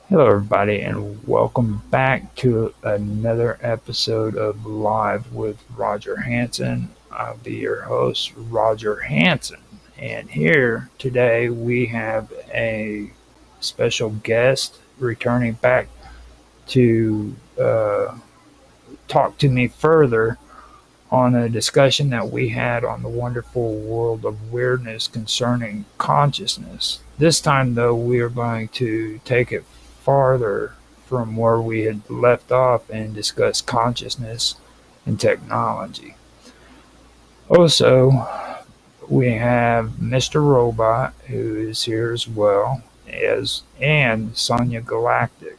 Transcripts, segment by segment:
Hello, everybody, and welcome back to another episode of Live with Roger Hanson. I'll be your host, Roger Hanson, and here today we have a special guest returning back to talk to me further on a discussion that we had on the wonderful world of weirdness concerning consciousness. This time, though, we are going to take it farther from where we had left off and discuss consciousness and technology. Also, we have Mr. Robot, who is here as well, as and Sonia Galactic.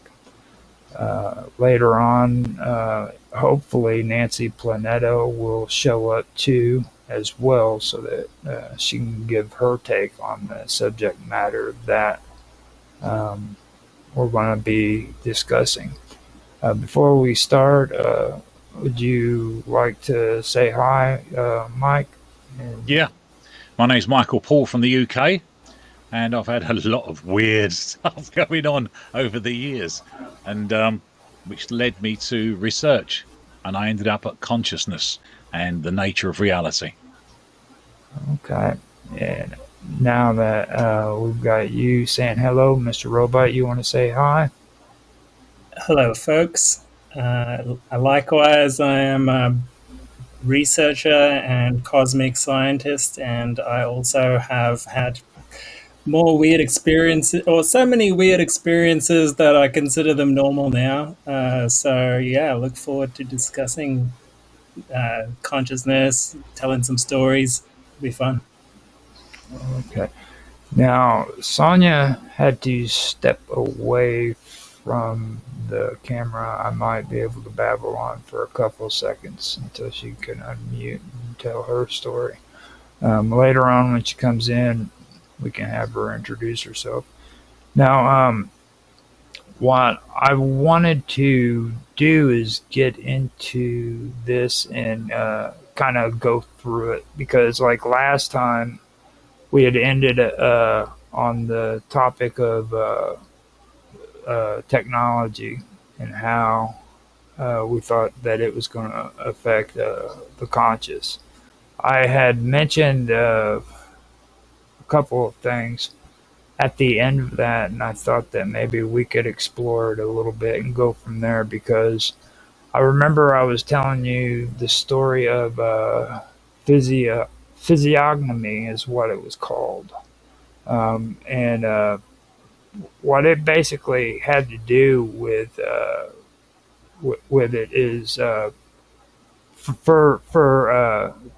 Later on, hopefully Nancy Planetto will show up too as well, so that she can give her take on the subject matter that um, we're going to be discussing. Before we start, would you like to say hi, Mike? And Yeah, my name's Michael Paul from the UK, and I've had a lot of weird stuff going on over the years, and which led me to research, and I ended up at consciousness and the nature of reality. okay, and now that we've got you saying hello, Mr. Robot, you want to say hi? Hello, folks. Likewise, I am a researcher and cosmic scientist, and I also have had more weird experiences, or so many weird experiences that I consider them normal now. I look forward to discussing consciousness, telling some stories. It'll be fun. Okay. Now, Sonia had to step away from the camera. I might be able to babble on for a couple of seconds until she can unmute and tell her story. Later on, when she comes in, we can have her introduce herself. Now, what I wanted to do is get into this and kind of go through it because, like last time, we had ended on the topic of technology and how we thought that it was going to affect the conscious. I had mentioned a couple of things at the end of that, and I thought that maybe we could explore it a little bit and go from there because I remember I was telling you the story of physiognomy, is what it was called. And what it basically had to do with it is for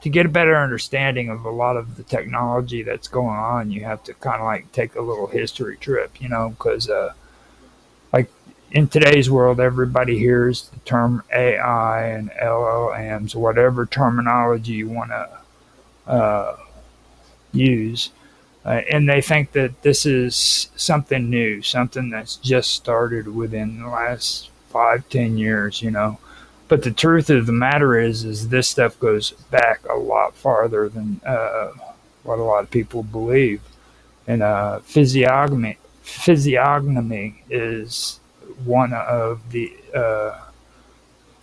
to get a better understanding of a lot of the technology that's going on, you have to kind of like take a little history trip, because like in today's world, everybody hears the term AI and LLMs, whatever terminology you want to use. And they think that this is something new, something that's just started within the last 5, 10 years. But the truth of the matter is this stuff goes back a lot farther than what a lot of people believe. And physiognomy is one of the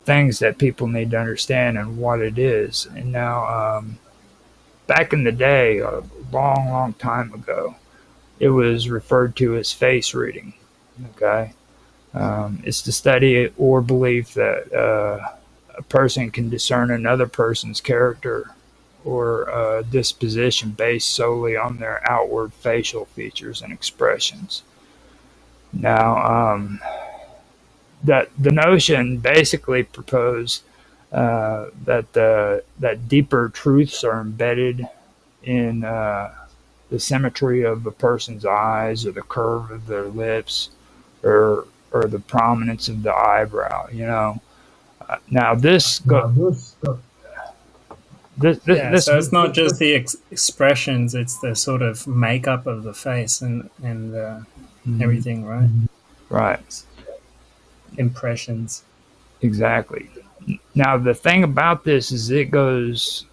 things that people need to understand and what it is. And now, back in the day, a long, long time ago, it was referred to as face reading. Okay, it's the study or belief that a person can discern another person's character or disposition based solely on their outward facial features and expressions. Now, that the notion basically proposed that deeper truths are embedded in the symmetry of a person's eyes or the curve of their lips or the prominence of the eyebrow. Now So it's not just the expressions; it's the sort of makeup of the face and everything, right? right, Impressions. exactly. Now the thing about this is it goes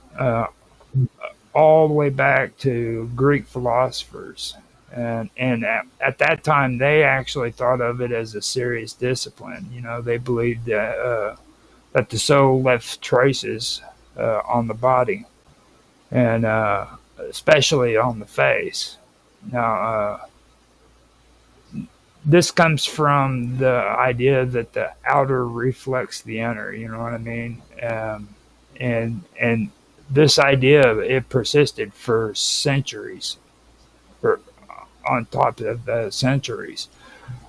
all the way back to Greek philosophers, And at that time, they actually thought of it as a serious discipline. You know, they believed that the soul left traces on the body, and especially on the face. Now, this comes from the idea that the outer reflects the inner. You know what I mean? And this idea, it persisted for centuries, for on top of centuries.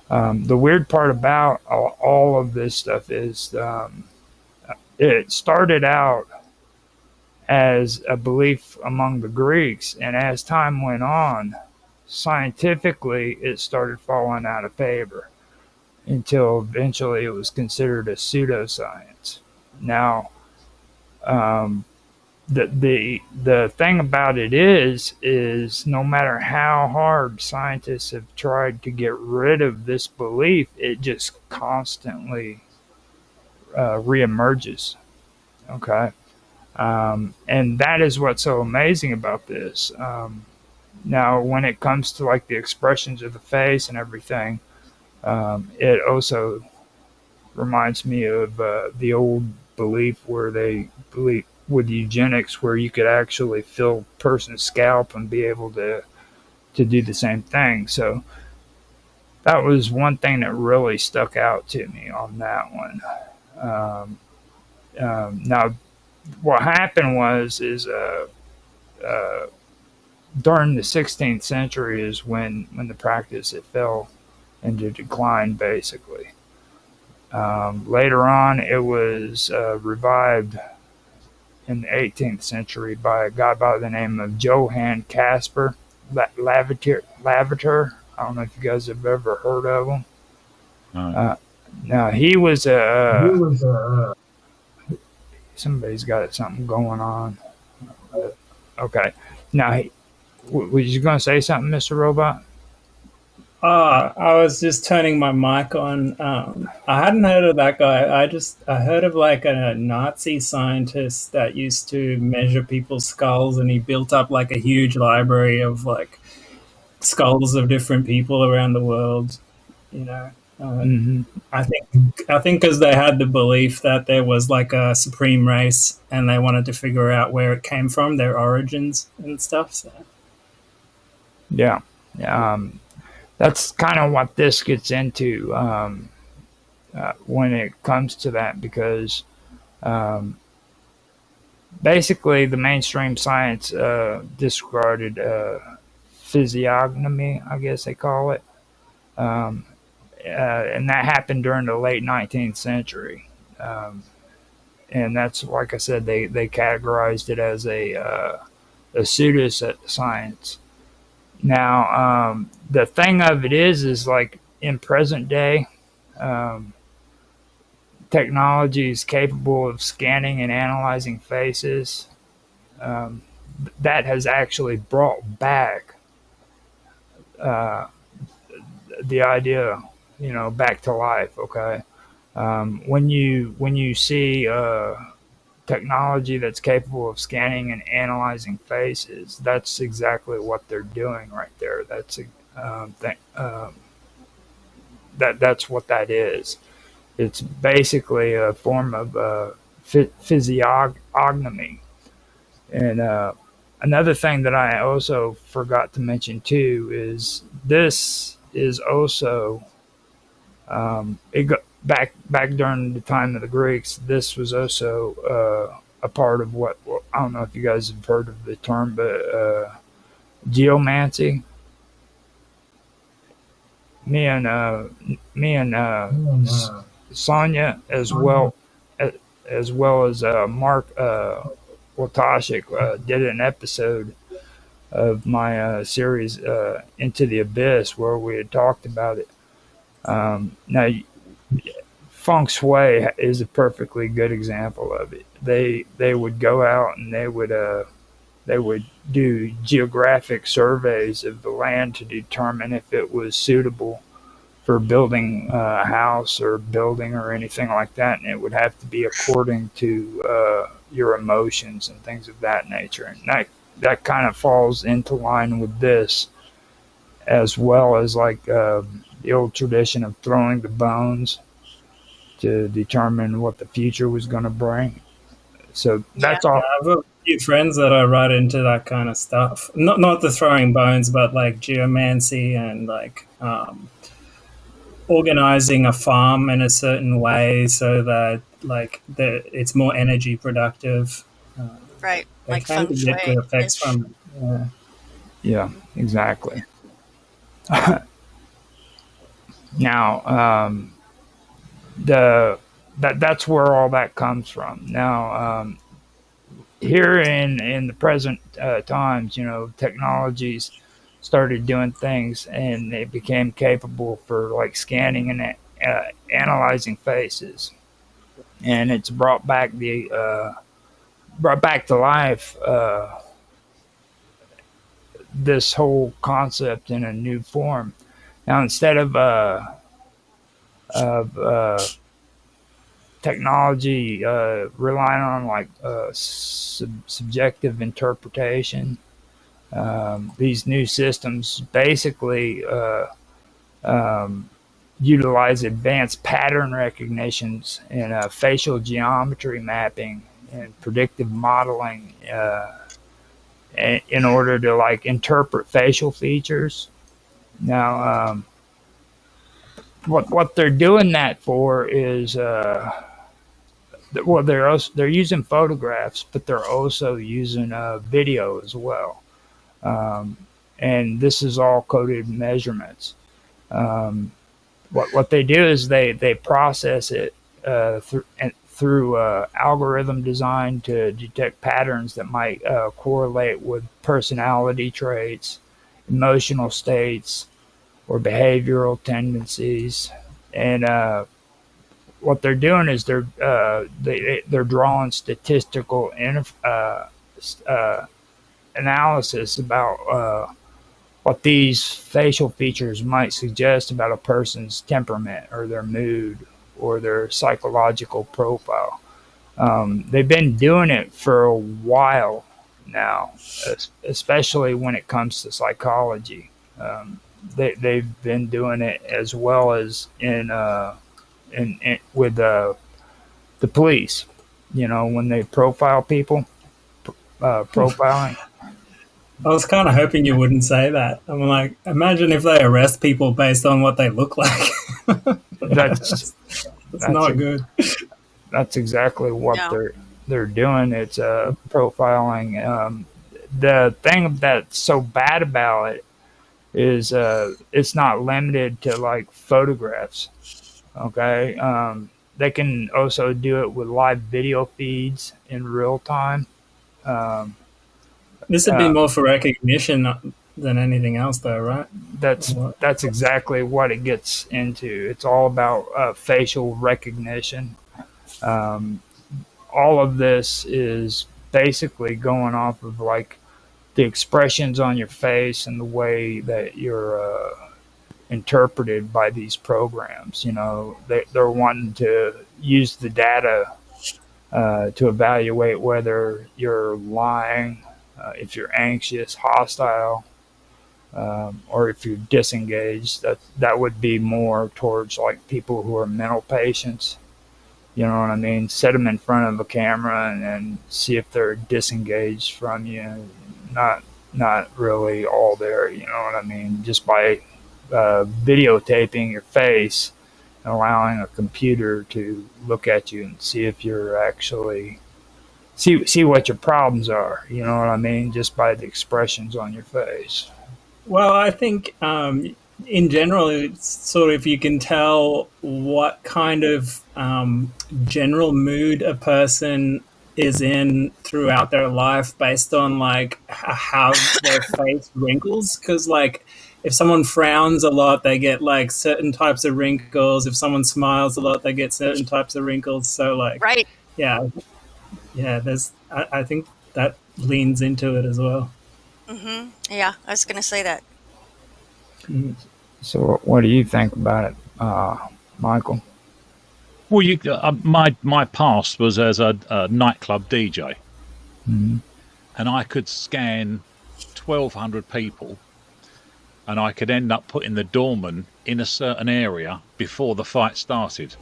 The weird part about all of this stuff is it started out as a belief among the Greeks, and as time went on, scientifically, it started falling out of favor until eventually it was considered a pseudoscience. Now, um, the thing about it is no matter how hard scientists have tried to get rid of this belief, it just constantly reemerges. Okay, and that is what's so amazing about this. Now, when it comes to like the expressions of the face and everything, it also reminds me of the old belief where they believe with eugenics, where you could actually feel a person's scalp and be able to do the same thing. So that was one thing that really stuck out to me on that one. Um, now, what happened was is uh, during the 16th century is when the practice it fell into decline basically. Later on, it was revived in the 18th century by a guy by the name of Johann Caspar Lavater. I don't know if you guys have ever heard of him. No. Now he was a somebody's got something going on. Okay. Now, was you going to say something, Mr. Robot? I was just turning my mic on. I hadn't heard of that guy. I heard of like a Nazi scientist that used to measure people's skulls, and he built up like a huge library of like skulls of different people around the world. You know, Mm-hmm. I think because they had the belief that there was like a supreme race, and they wanted to figure out where it came from, their origins and stuff. So. Yeah. Um, that's kind of what this gets into when it comes to that, because um, basically the mainstream science disregarded physiognomy, I guess they call it. Um, and that happened during the late 19th century. Um, and that's, like I said, they categorized it as a pseudoscience. Now, the thing of it is like in present day, um, technology is capable of scanning and analyzing faces. Um, that has actually brought back uh, the idea, back to life. Okay, when you see technology that's capable of scanning and analyzing faces, that's exactly what they're doing right there. That's what that is. It's basically a form of physiognomy. And another thing that I also forgot to mention too is this is also it go, back during the time of the Greeks. This was also a part of what, well, I don't know if you guys have heard of the term, but geomancy. Me and me and Sonia, as well as Mark Watashik, did an episode of my series Into the Abyss where we had talked about it. Now, feng shui is a perfectly good example of it. They would go out and they would do geographic surveys of the land to determine if it was suitable for building a house or building or anything like that, and it would have to be according to your emotions and things of that nature. And that kind of falls into line with this. as well as like the old tradition of throwing the bones to determine what the future was going to bring. So Yeah. that's all. I've got a few friends that are right into that kind of stuff. Not the throwing bones, but like geomancy and like organizing a farm in a certain way so that like it's more energy productive. Right. They Like can feng get good shui effects ish. from it. Yeah. Yeah, exactly. Now, the that's where all that comes from. Now, here in the present times, technologies started doing things, and they became capable for like scanning and analyzing faces, and it's brought back to life this whole concept in a new form. Now, instead of technology relying on like subjective interpretation, these new systems basically um, utilize advanced pattern recognitions and facial geometry mapping and predictive modeling in order to like interpret facial features. Now, what they're doing that for is well, they're using photographs, but they're also using video as well. Um, and this is all coded measurements. Um, what they do is they process it through algorithm design to detect patterns that might correlate with personality traits, emotional states, or behavioral tendencies. And what they're doing is they're drawing statistical uh, analysis about what these facial features might suggest about a person's temperament or their mood or their psychological profile. They've been doing it for a while now, especially when it comes to psychology. They've been doing it as well as in with the police. When they profile people, profiling. I was kind of hoping you wouldn't say that. I'm like, imagine if they arrest people based on what they look like. That's That's that's not a, good. that's exactly what No. they're doing. It's profiling. The thing that's so bad about it is it's not limited to like photographs. Okay, they can also do it with live video feeds in real time. Um, This would be uh, more for recognition than anything else, though, right? that's What? that's exactly what it gets into. It's all about facial recognition. Um, all of this is basically going off of like the expressions on your face and the way that you're interpreted by these programs. They're wanting to use the data to evaluate whether you're lying, if you're anxious, hostile, or if you're disengaged. That would be more towards like people who are mental patients. You know what I mean? Set them in front of a camera and see if they're disengaged from you. Not not really all there. You know what I mean? Just by videotaping your face and allowing a computer to look at you and see if you're actually see what your problems are. You know what I mean? Just by the expressions on your face. Well, I think in general, it's sort of you can tell what kind of general mood a person is in throughout their life based on like how their face wrinkles. Because like if someone frowns a lot, they get like certain types of wrinkles. If someone smiles a lot, they get certain types of wrinkles. So like, Right. yeah, yeah. I think that leans into it as well. Yeah, I was going to say that. So, what do you think about it, Michael? Well, my past was as a nightclub DJ, Mm-hmm. and I could scan 1,200 people and I could end up putting the doorman in a certain area before the fight started.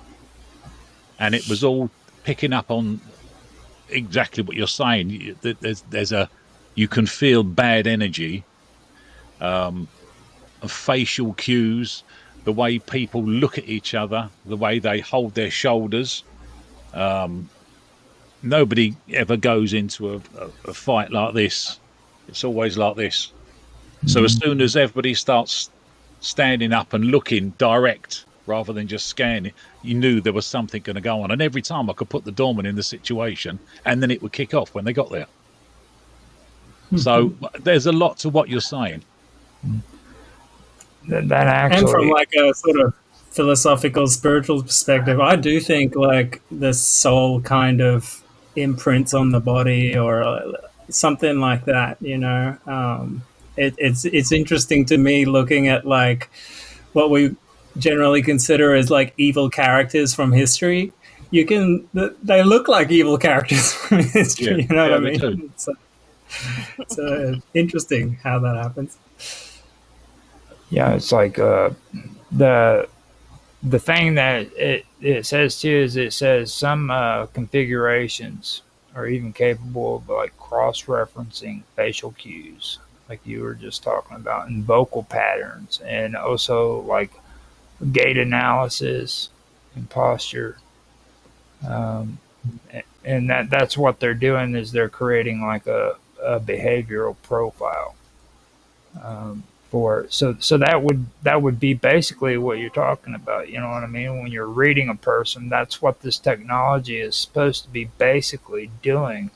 And it was all picking up on exactly what you're saying. You can feel bad energy, facial cues, the way people look at each other, the way they hold their shoulders. Nobody ever goes into a fight like this. It's always like this. So as soon as everybody starts standing up and looking direct rather than just scanning, you knew there was something going to go on. And every time I could put the doorman in the situation, and then it would kick off when they got there. So there's a lot to what you're saying. That actually, And from like a sort of philosophical, spiritual perspective, I do think like the soul kind of imprints on the body or something like that. You know, it's interesting to me looking at like what we generally consider as like evil characters from history. They look like evil characters from history. Yeah, you know yeah, what I they mean? So interesting how that happens. yeah, it's like the thing that it says too is it says some configurations are even capable of like cross-referencing facial cues, like you were just talking about, and vocal patterns, and also like gait analysis and posture. Um, and that's what they're doing is they're creating like a behavioral profile for it. So that would be basically what you're talking about. You know what I mean? When you're reading a person, that's what this technology is supposed to be basically doing.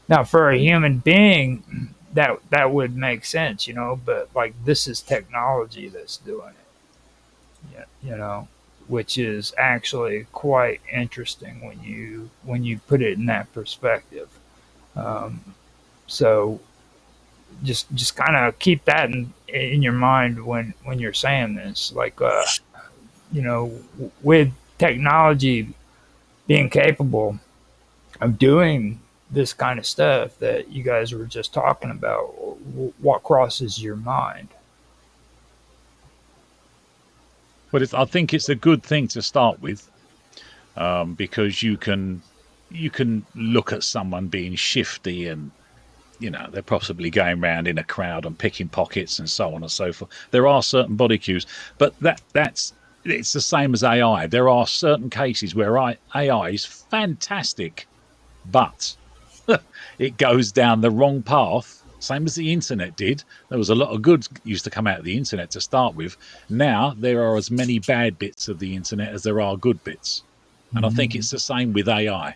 Now, for a human being, that would make sense, you know. But like this is technology that's doing it. Yeah, you know, which is actually quite interesting when you put it in that perspective. Um, so just kind of keep that in your mind when you're saying this, like you know, with technology being capable of doing this kind of stuff that you guys were just talking about, what crosses your mind? But I think it's a good thing to start with, because you can look at someone being shifty and, you know, they're possibly going around in a crowd and picking pockets and so on and so forth. There are certain body cues, but it's the same as AI. There are certain cases where AI is fantastic, but it goes down the wrong path, same as the internet did. There was a lot of good used to come out of the internet to start with. Now there are as many bad bits of the internet as there are good bits. And I think it's the same with AI.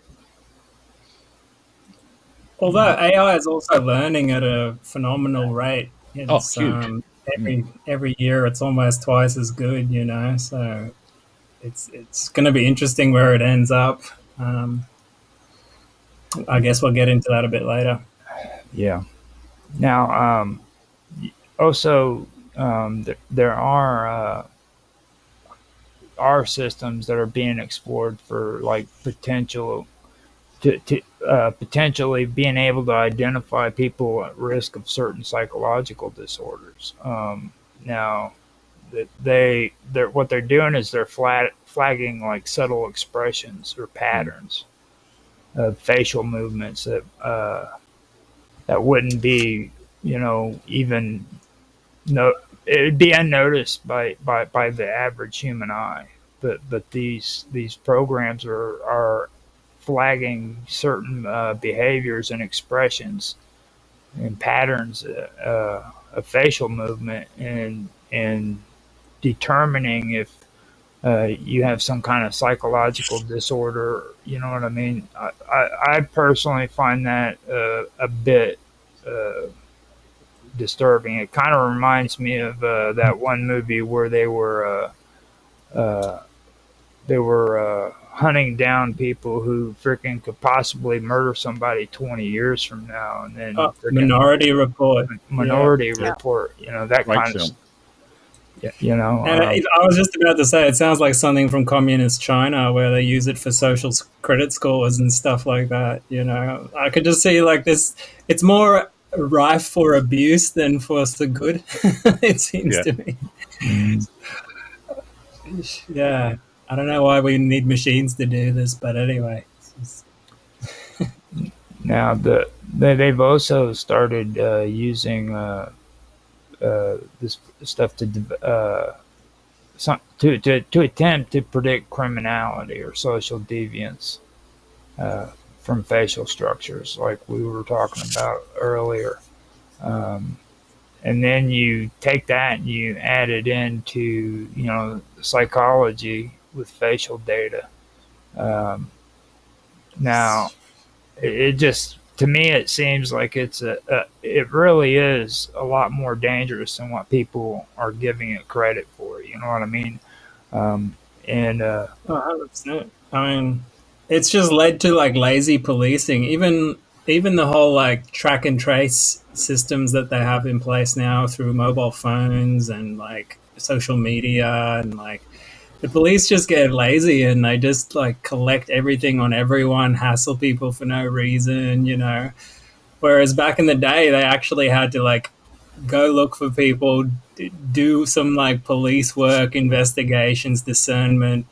Although AI is also learning at a phenomenal rate. It's Huge. every year it's almost twice as good, you know. So it's going to be interesting where it ends up. I guess we'll get into that a bit later. Yeah. Now, also, there are systems that are being explored for like to potentially being able to identify people at risk of certain psychological disorders. Now, what they're doing is they're flagging like subtle expressions or patterns of facial movements that wouldn't be, you know, even no, it would be unnoticed by the average human eye. But these programs are flagging certain behaviors and expressions and patterns of facial movement and determining if you have some kind of psychological disorder. You know what I mean? I personally find that a bit disturbing. It kind of reminds me of that one movie where they were hunting down people who freaking could possibly murder somebody 20 years from now, and then Minority Report. Minority Yeah. Report. You know, that Great kind film. of. Yeah, you know, And I was just about to say, it sounds like something from communist China where they use it for social credit scores and stuff like that. You know, I could just see like this. It's more rife for abuse than for the good. It seems Yeah. to me. Mm. Yeah, I don't know why we need machines to do this, but anyway. Now they've also started using this stuff to attempt to predict criminality or social deviance uh, from facial structures, like we were talking about earlier. Um, and then you take that and you add it into psychology with facial data. Um, now it just to me it seems like it really is a lot more dangerous than what people are giving it credit for. You know what I mean? Um, and 100%. I mean, it's just led to like lazy policing. Even the whole like track and trace systems that they have in place now through mobile phones and like social media, and like the police just get lazy and they just like collect everything on everyone, hassle people for no reason. Whereas back in the day, they actually had to like go look for people, do some like police work, investigations, discernment,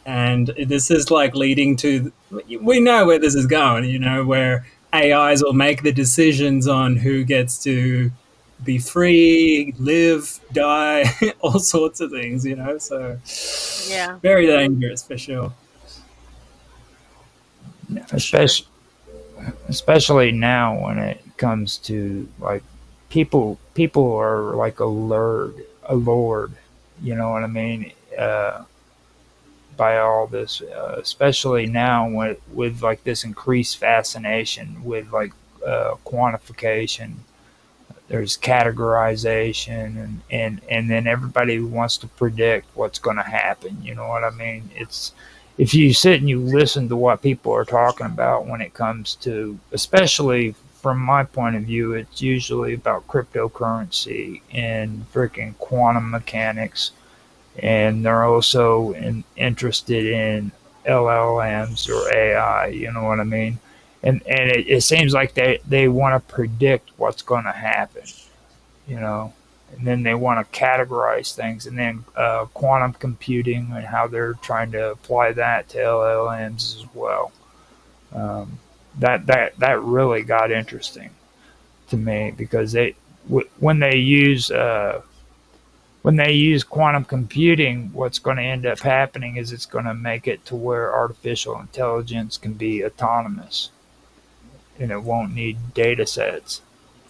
and this is like leading to, we know where this is going, where AIs will make the decisions on who gets to be free, live, die, all sorts of things. So Yeah, very dangerous for sure. for sure. especially now when it comes to like people are like allured, you know what I mean, by all this, especially now with like this increased fascination with like quantification. There's categorization, and then everybody wants to predict what's going to happen. You know what I mean? It's if you sit and you listen to what people are talking about when it comes to, especially from my point of view, it's usually about cryptocurrency and freaking quantum mechanics, and they're also interested in LLMs or AI. You know what I mean? And it seems like they want to predict what's going to happen. You know, and then they want to categorize things, and then quantum computing and how they're trying to apply that to LLMs as well. Um, that really got interesting to me because when they use quantum computing, what's going to end up happening is it's going to make it to where artificial intelligence can be autonomous, and it won't need data sets,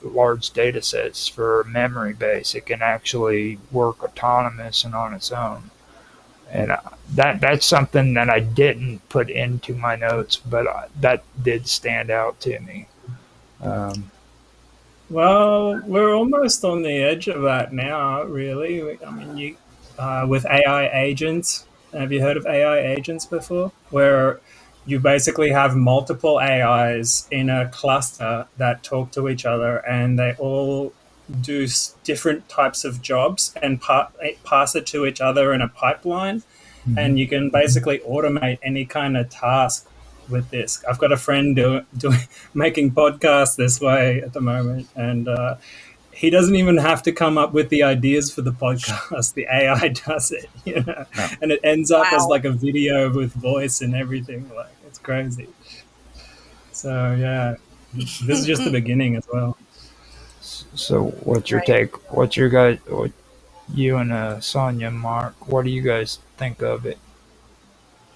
large data sets for memory base. It can actually work autonomous and on its own. And that's something that I didn't put into my notes, but that did stand out to me. Um, Well, we're almost on the edge of that now, really. I mean, with AI agents, have you heard of AI agents before? Where you basically have multiple AIs in a cluster that talk to each other, and they all do different types of jobs and pass it to each other in a pipeline, mhm. and you can basically automate any kind of task with this. I've got a friend doing making podcasts this way at the moment, and he doesn't even have to come up with the ideas for the podcast. The AI does it, No. and it ends up as Wow. like a video with voice and everything. Like, it's crazy. So yeah, this is just the beginning as well. So, what's your Right. take? What's your guys? What you and Sonia, Mark? What do you guys think of it?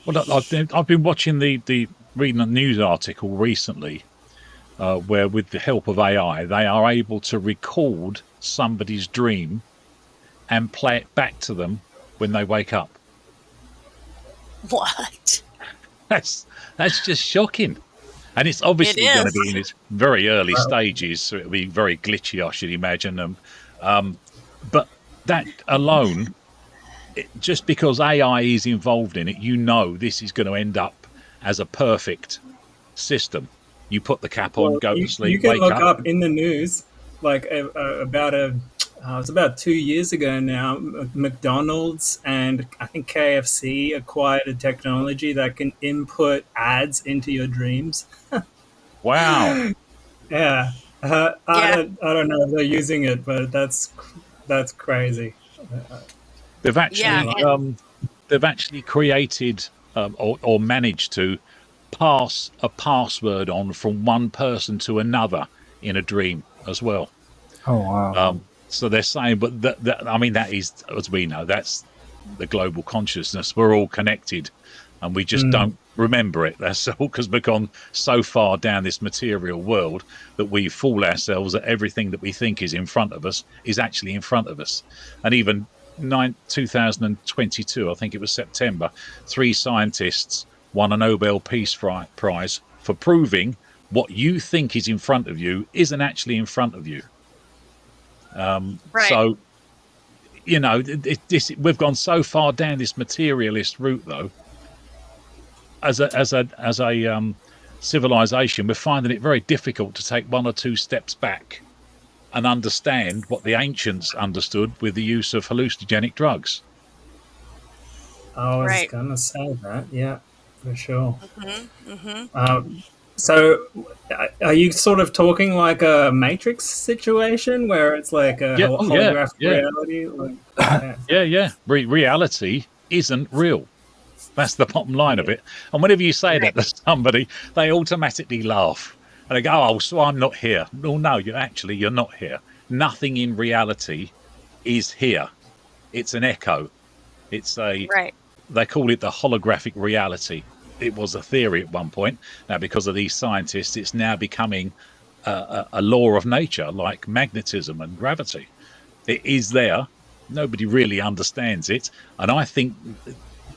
Well, I've been watching the reading a news article recently where, with the help of AI, they are able to record somebody's dream and play it back to them when they wake up. What? That's just shocking. And it's It obviously going to be is. in its very early Well, stages, so it'll be very glitchy, I should imagine. But that alone, just because AI is involved in it, this is going to end up as a perfect system. You put the cap on, well, go to you sleep, can wake look up. up in the news like it's about 2 years ago now. McDonald's and I think KFC acquired a technology that can input ads into your dreams. Wow. Yeah, I don't know if they're using it, but that's crazy. They've Yeah. actually they've actually created or managed to pass a password on from one person to another in a dream as well. Oh wow. So they're saying, but I mean, that is, as we know, that's the global consciousness. We're all connected, and we just don't remember it. That's all because we've gone so far down this material world that we fool ourselves that everything that we think is in front of us is actually in front of us. And even 2022, I think it was September, 3 scientists won a Nobel Peace Prize for proving what you think is in front of you isn't actually in front of you. Right. So, you know, we've gone so far down this materialist route, though. As a civilization, we're finding it very difficult to take 1 or 2 steps back and understand what the ancients understood with the use of hallucinogenic drugs. I was Right. gonna say that, yeah, for sure. Mm-hmm. So, are you sort of talking like a Matrix situation where it's like a Yeah, holographic yeah. reality? Like, Yeah. Reality isn't real. That's the bottom line of it. And whenever you say that to somebody, they automatically laugh. And they go, oh, so I'm not here. Well, no, you're not here. Nothing in reality is here. It's an echo. It's Right. they call it the holographic reality. It was a theory at one point. Now, because of these scientists, it's now becoming a law of nature, like magnetism and gravity. It is there. Nobody really understands it. And I think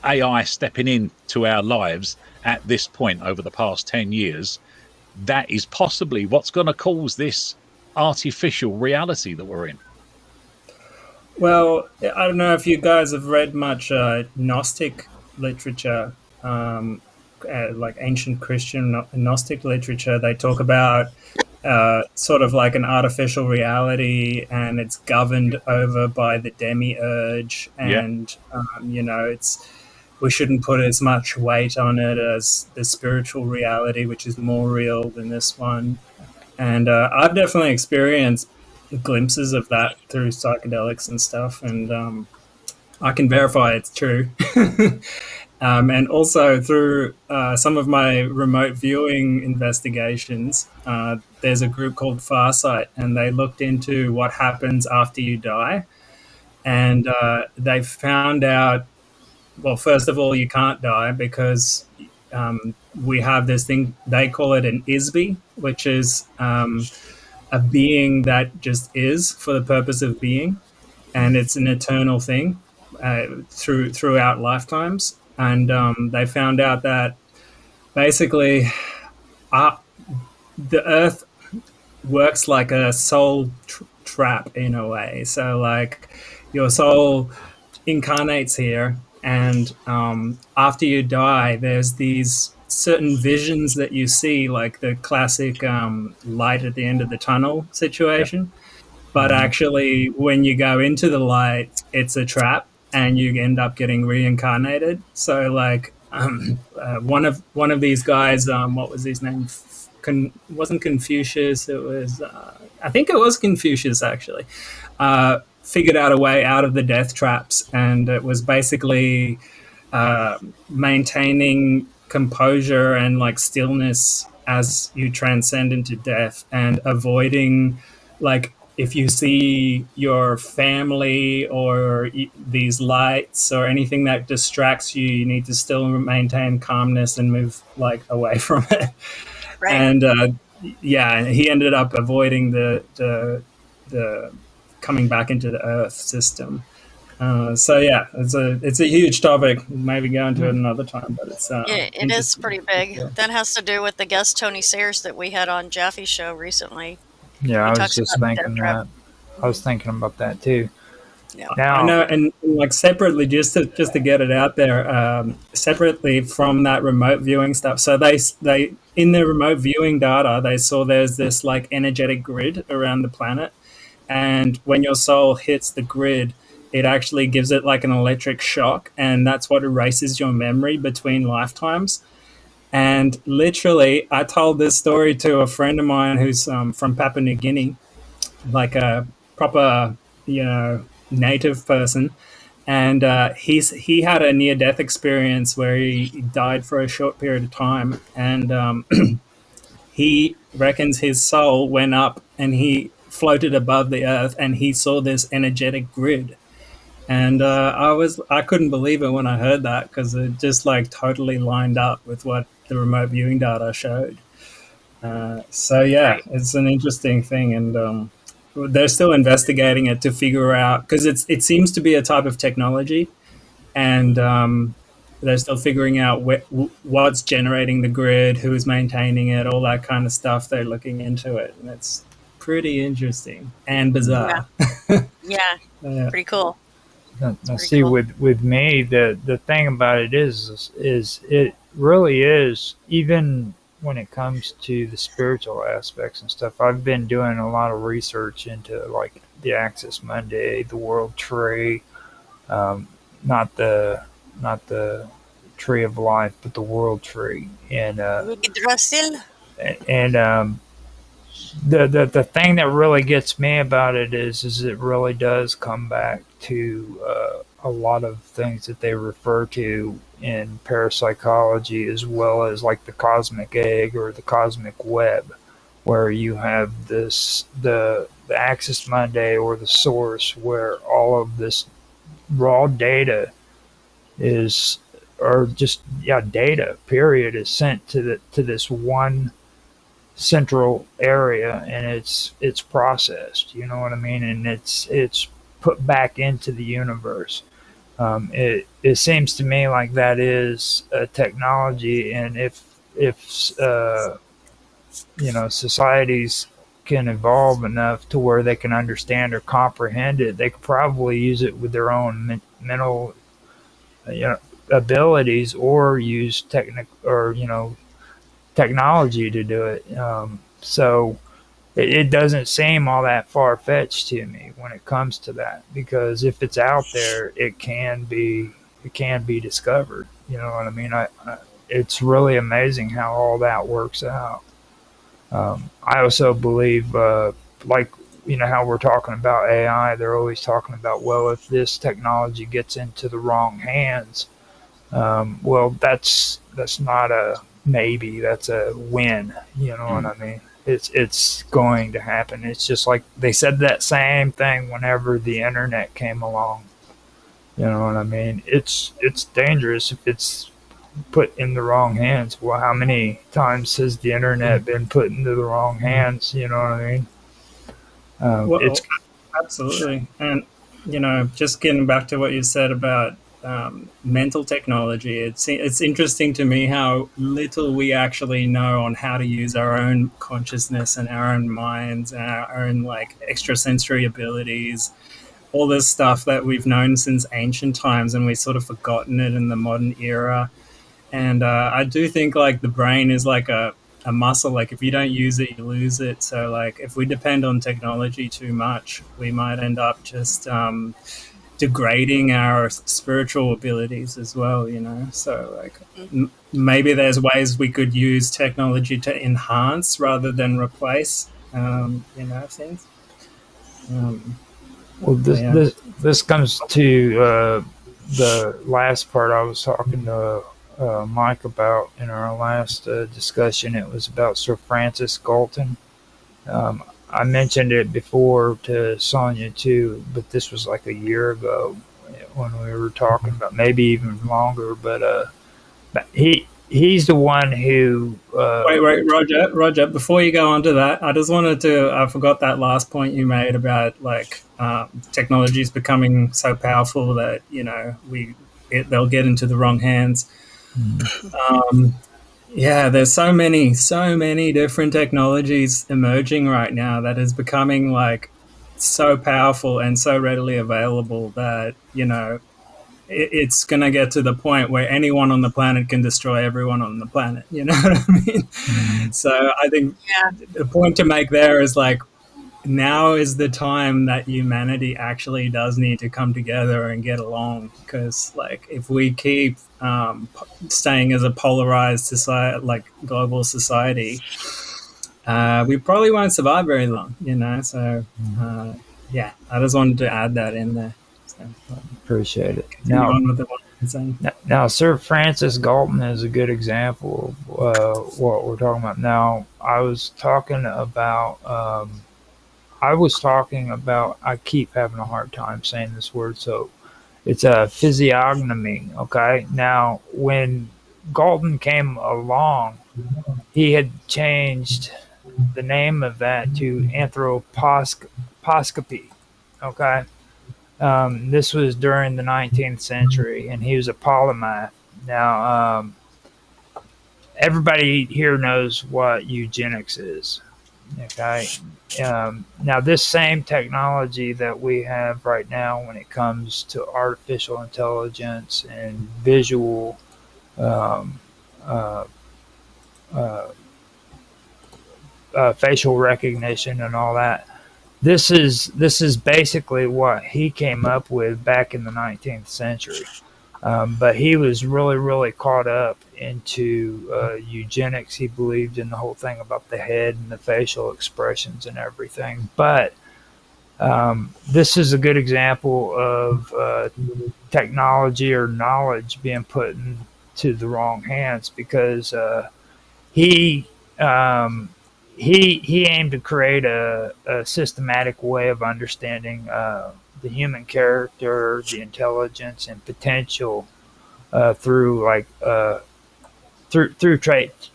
AI stepping into our lives at this point over the past 10 years, that is possibly what's going to cause this artificial reality that we're in. well, I don't know if you guys have read much Gnostic literature, like ancient Christian Gnostic literature. They talk about sort of like an artificial reality, and it's governed over by the demiurge, and you know, we shouldn't put as much weight on it as the spiritual reality, which is more real than this one. And I've definitely experienced glimpses of that through psychedelics and stuff, and I can verify it's true. And also through some of my remote viewing investigations, there's a group called Farsight, and they looked into what happens after you die. And they found out, well, first of all, you can't die because we have this thing, they call it an ISBE, which is a being that just is for the purpose of being. And it's an eternal thing throughout lifetimes. And they found out that basically the earth works like a soul trap in a way. So, like, your soul incarnates here, and after you die, there's these certain visions that you see, like the classic light at the end of the tunnel situation. But actually, when you go into the light, it's a trap, and you end up getting reincarnated. So, like, one of these guys, what was his name? Wasn't Confucius? It was, I think it was Confucius actually. Figured out a way out of the death traps, and it was basically maintaining composure and like stillness as you transcend into death, and avoiding, like, if you see your family or these lights or anything that distracts you, you need to still maintain calmness and move like away from it. Right. And yeah, he ended up avoiding the coming back into the Earth system. So yeah, it's a huge topic. Maybe go into it another time, but it's It is pretty big. That has to do with the guest Tony Sayers that we had on Jaffe's show recently. Yeah, I was talks just about thinking death trap. that. I was thinking about that too. Yeah. Now, I know, and like separately, just to get it out there, separately from that remote viewing stuff. So they in the remote viewing data, they saw there's this like energetic grid around the planet, and when your soul hits the grid, it actually gives it like an electric shock, and that's what erases your memory between lifetimes. And literally, I told this story to a friend of mine who's from Papua New Guinea, like a proper, native person. And he had a near death experience where he died for a short period of time, and he reckons his soul went up and he floated above the earth, and he saw this energetic grid. And I couldn't believe it when I heard that, because it just like totally lined up with what the remote viewing data showed. So yeah, Right. it's an interesting thing, and they're still investigating it to figure out, because it seems to be a type of technology, and they're still figuring out what's generating the grid, who's maintaining it, all that kind of stuff. They're looking into it, and it's pretty interesting and Yeah. bizarre. Yeah. Yeah. Pretty cool. Now, Pretty see, cool. with me, the thing about it is it really is, even when it comes to the spiritual aspects and stuff. I've been doing a lot of research into like the Axis Monday, the World Tree, um, not the Tree of Life, but the World Tree, Yggdrasil. and the thing that really gets me about it is it really does come back to a lot of things that they refer to in parapsychology, as well as like the cosmic egg or the cosmic web, where you have the axis Monday or the source, where all of this raw data is, or just yeah, data period, is sent to this one central area, and it's processed, you know what I mean, and it's put back into the universe. It seems to me like that is a technology, and if societies can evolve enough to where they can understand or comprehend it, they could probably use it with their own mental you know abilities, or use technology to do it. So it doesn't seem all that far fetched to me when it comes to that, because if it's out there, it can be discovered. You know what I mean? It's really amazing how all that works out. I also believe, like how we're talking about AI, they're always talking about, well, if this technology gets into the wrong hands, well, that's not a maybe. That's a win. You know what I mean? It's going to happen. It's just like they said that same thing whenever the internet came along. You know what I mean? It's dangerous if it's put in the wrong hands. Well, how many times has the internet been put into the wrong hands? You know what I mean? It's Well, absolutely. And, just getting back to what you said about mental technology, it's interesting to me how little we actually know on how to use our own consciousness and our own minds and our own like extrasensory abilities, all this stuff that we've known since ancient times, and we've sort of forgotten it in the modern era. And I do think like the brain is like a muscle. Like if you don't use it, you lose it. So like if we depend on technology too much, we might end up just degrading our spiritual abilities as well. So like maybe there's ways we could use technology to enhance rather than replace. Things. Well, this Yeah. this this comes to the last part I was talking to Mike about in our last discussion. It was about Sir Francis Galton. Um, I mentioned it before to Sonia too, but this was like a year ago when we were talking about, maybe even longer. But he's the one who Wait, Roger. Before you go on to that, I just wanted to. I forgot that last point you made about like technology is becoming so powerful that they'll get into the wrong hands. Um, yeah, there's so many different technologies emerging right now that is becoming like so powerful and so readily available that it's going to get to the point where anyone on the planet can destroy everyone on the planet. You know what I mean? mm, So I think Yeah. the point to make there is like now is the time that humanity actually does need to come together and get along, because like if we keep staying as a polarized society, like global society, we probably won't survive very long, you know. So yeah, I just wanted to add that in there. So, Appreciate it. continue on with what I'm saying. Now, Sir Francis Galton is a good example of what we're talking about. Now, I was talking about. I keep having a hard time saying this word, so it's a physiognomy. Okay. Now, when Galton came along, he had changed the name of that to anthroposcopy. Okay. This was during the 19th century, and he was a polymath. Now, everybody here knows what eugenics is. Okay. Now, this same technology that we have right now when it comes to artificial intelligence and visual um, uh, uh, facial recognition and all that. This is basically what he came up with back in the 19th century. But he was really caught up into eugenics. He believed in the whole thing about the head and the facial expressions and everything. But this is a good example of technology or knowledge being put into the wrong hands, because he he aimed to create a systematic way of understanding the human character, the intelligence, and potential through through traits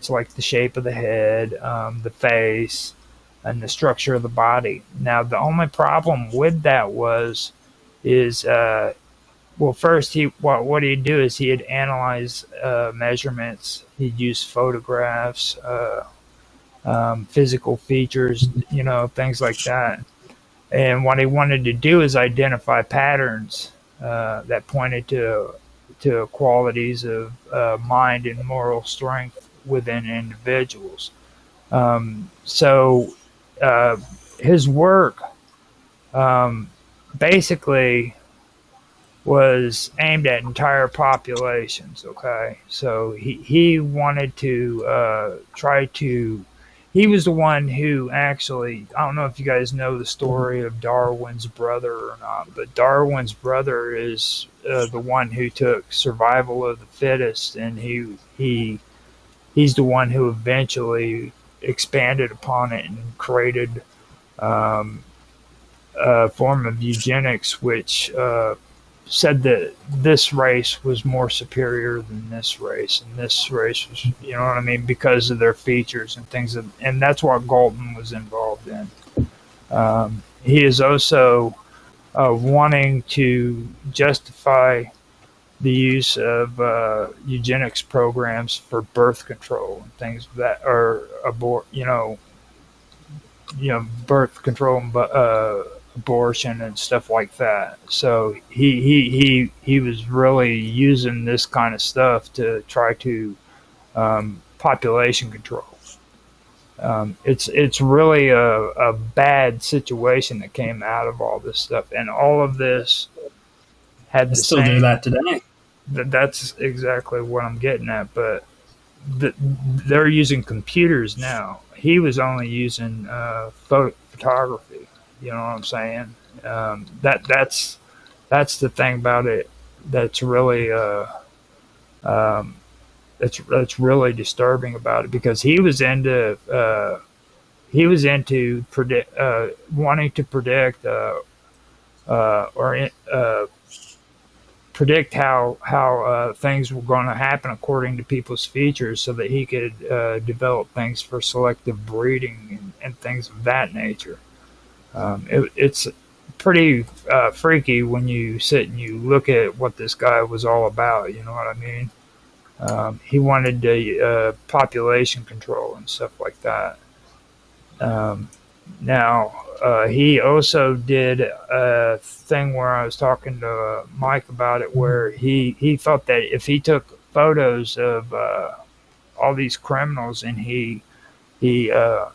like the shape of the head, the face, and the structure of the body. Now, the only problem with that is well, first what he'd do is he'd analyze measurements. He'd use photographs, physical features, things like that. And what he wanted to do is identify patterns that pointed to qualities of mind and moral strength within individuals. So his work basically was aimed at entire populations. Okay, so he wanted to try to. He was the one who actually. I don't know if you guys know the story of Darwin's brother or not, but Darwin's brother is the one who took survival of the fittest, and he's the one who eventually expanded upon it and created a form of eugenics, which said that this race was more superior than this race, and this race was, what I mean, because of their features and things, and that's what Galton was involved in. He is also wanting to justify the use of eugenics programs for birth control and things that are birth control and abortion and stuff like that. So he was really using this kind of stuff to try to population control. It's really a bad situation that came out of all this stuff, and all of this had I the still same. do that today. That's exactly what I'm getting at, but they're using computers now. He was only using photography. You know what I'm saying? That's the thing about it. That's really that's really disturbing about it, because he was into wanting to predict or predict how things were going to happen according to people's features, so that he could develop things for selective breeding and things of that nature. It's pretty freaky when you sit and you look at what this guy was all about. You know what I mean? He wanted population control and stuff like that. Now, he also did a thing where I was talking to Mike about it, where he thought that if he took photos of all these criminals, and he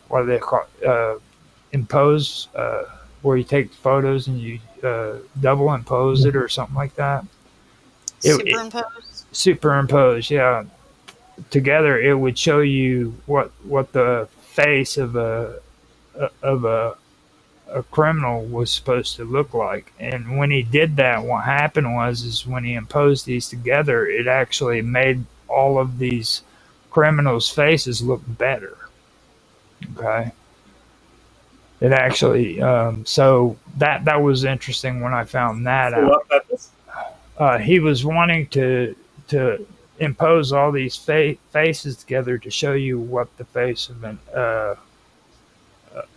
what do they call impose, where you take photos and you double impose it or something like that. Superimpose. Superimpose, yeah. Together, it would show you what the face of a criminal was supposed to look like. And when he did that, what happened was is when he imposed these together, it actually made all of these criminals' faces look better. Okay. It actually, so that was interesting when I found that For out. what purpose? He was wanting to impose all these faces together to show you what the face of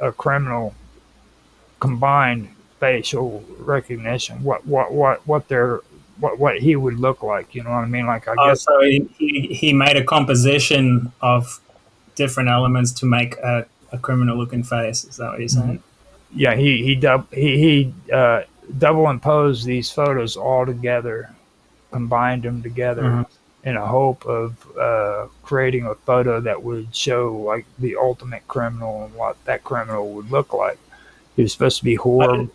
a criminal combined facial recognition, what he would look like. You know what I mean? Like I Oh, guess, so he made a composition of different elements to make a criminal looking face. Is that what you're saying? yeah, he double imposed these photos all together, combined them together in a hope of creating a photo that would show like the ultimate criminal and what that criminal would look like. He was supposed to be horrible.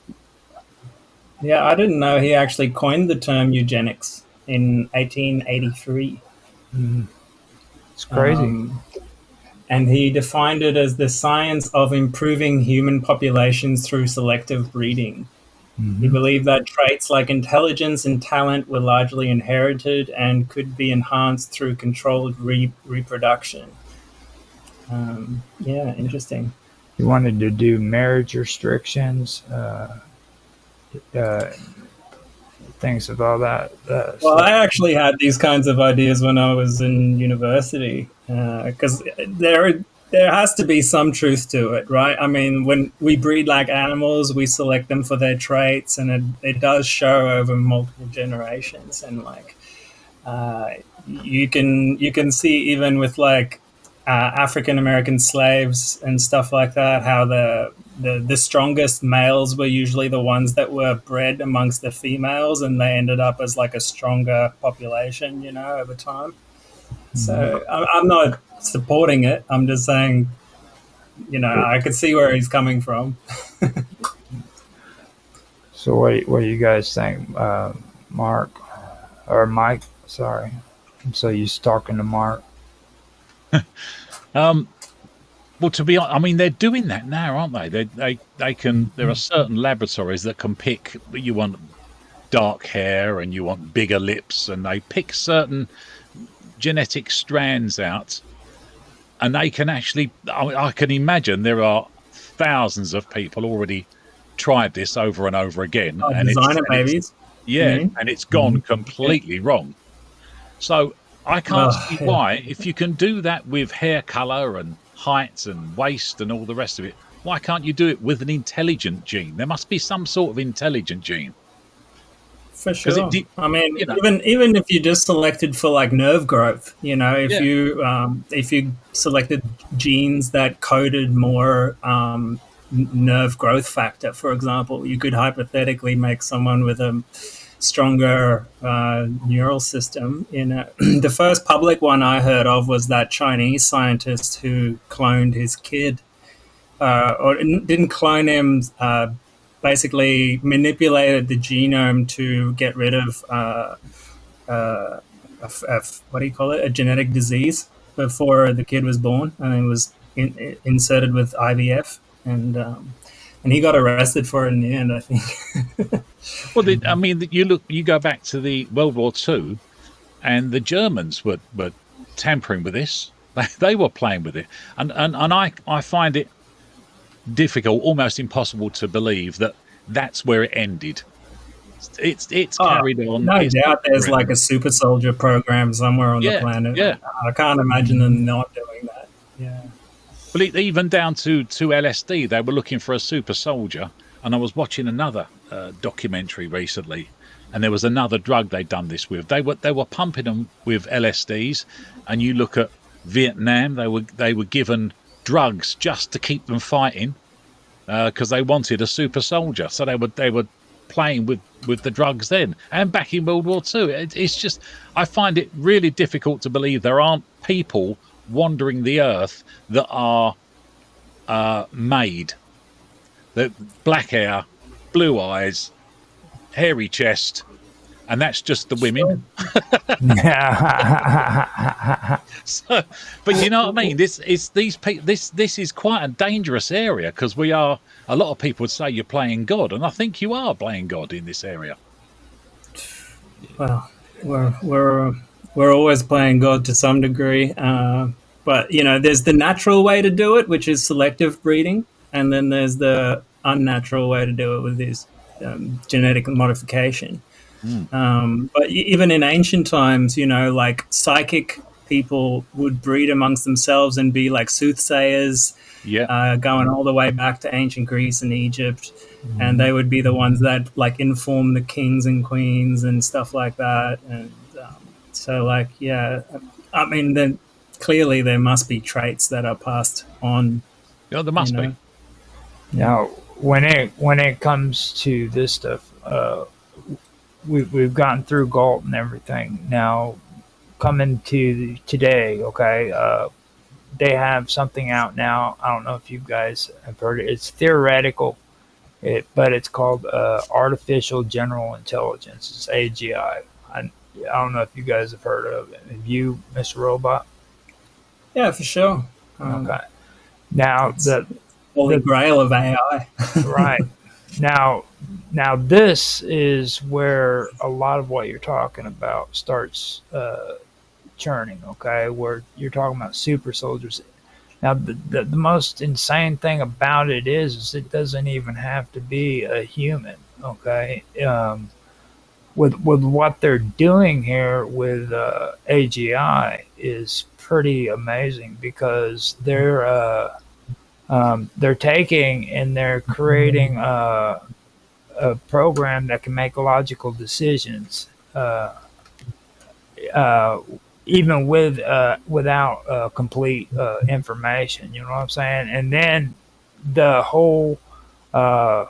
Yeah, I didn't know he actually coined the term eugenics in 1883. It's crazy. And he defined it as the science of improving human populations through selective breeding. He believed that traits like intelligence and talent were largely inherited and could be enhanced through controlled reproduction. Yeah, interesting. He wanted to do marriage restrictions, things of all that. Well, I actually had these kinds of ideas when I was in university, because there has to be some truth to it, right? I mean, when we breed like animals, we select them for their traits, and it does show over multiple generations. And like, you can see even with like African American slaves and stuff like that, how the strongest males were usually the ones that were bred amongst the females, and they ended up as like a stronger population, you know, over time. So I'm not supporting it. I'm just saying, you know, I could see where he's coming from. So what do you guys think, Mark or Mike? Sorry, I'm so used to talking to Mark. Well, to be honest, I mean, they're doing that now, aren't they? They can. There are certain laboratories that can pick. You want dark hair and you want bigger lips, and they pick certain genetic strands out, and they can actually. I can imagine there are thousands of people already tried this over and over again, and Designer babies. and it's gone completely wrong. So I can't see why, if you can do that with hair color and height and waist and all the rest of it, why can't you do it with an intelligent gene? There must be some sort of intelligent gene. For sure. I mean, you know, even if you just selected for like nerve growth, you know, if you selected genes that coded more nerve growth factor, for example, you could hypothetically make someone with a stronger neural system. You know, the first public one I heard of was that Chinese scientist who cloned his kid, or didn't clone him. Basically manipulated the genome to get rid of what do you call it? A genetic disease before the kid was born, and it was inserted with IVF, and he got arrested for it in the end, I think. Well, I mean, you go back to the World War II, and the Germans were tampering with this. They were playing with it, and I find it difficult, almost impossible to believe that that's where it ended. It's carried on. No doubt there's like a super soldier program somewhere on the planet. Yeah. I can't imagine them not doing that. Yeah. Well, even down to LSD, they were looking for a super soldier. And I was watching another documentary recently, and there was another drug they'd done this with. They were pumping them with LSDs, and you look at Vietnam, they were given drugs just to keep them fighting, because they wanted a super soldier. So they were playing with the drugs then, and back in World War II. It's just, I find it really difficult to believe there aren't people wandering the earth that are made The black hair, blue eyes, hairy chest, and that's just the women. So, but you know what I mean? This is this is quite a dangerous area because we are. A lot of people would say you're playing God, and I think you are playing God in this area. Well, we're always playing God to some degree, but you know, there's the natural way to do it, which is selective breeding, and then there's the unnatural way to do it with this genetic modification. But even in ancient times, you know, like psychic people would breed amongst themselves and be like soothsayers, Yeah, going all the way back to ancient Greece and Egypt, and they would be the ones that like inform the kings and queens and stuff like that. And so, like, yeah, I mean, then clearly there must be traits that are passed on. there must be. Now, when it comes to this stuff, we've gotten through Galt and everything. Now, coming to today, okay, they have something out now. I don't know if you guys have heard it. It's theoretical, but it's called Artificial General Intelligence. It's AGI. I don't know if you guys have heard of it. Have you, Mr. Robot? Yeah, for sure. Okay. Now, the Holy grail of AI. right. Now, this is where a lot of what you're talking about starts churning. Okay, where you're talking about super soldiers. Now, the most insane thing about it is it doesn't even have to be a human. Okay, with what they're doing here with AGI is pretty amazing because they're taking and they're creating a program that can make logical decisions, even without complete information. You know what I'm saying? And then the whole uh,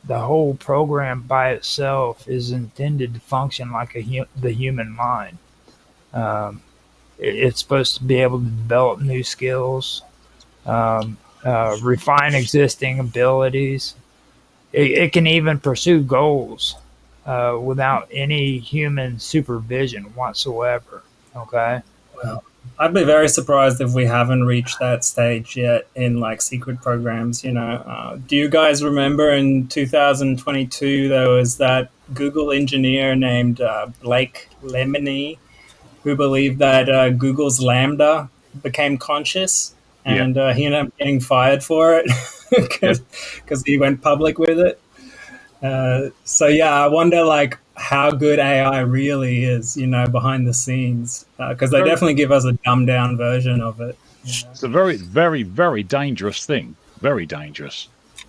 the whole program by itself is intended to function like the human mind. Um, it's supposed to be able to develop new skills, refine existing abilities. It can even pursue goals without any human supervision whatsoever. Okay. Well, I'd be very surprised if we haven't reached that stage yet in like secret programs. You know, do you guys remember in 2022 there was that Google engineer named Blake Lemony who believed that Google's Lambda became conscious, Yeah, and he ended up getting fired for it yeah. because he went public with it. So yeah, I wonder like how good AI really is, you know, behind the scenes, because they Very, definitely give us a dumbed down version of it. You know? it's a very, very, very dangerous thing. Very dangerous.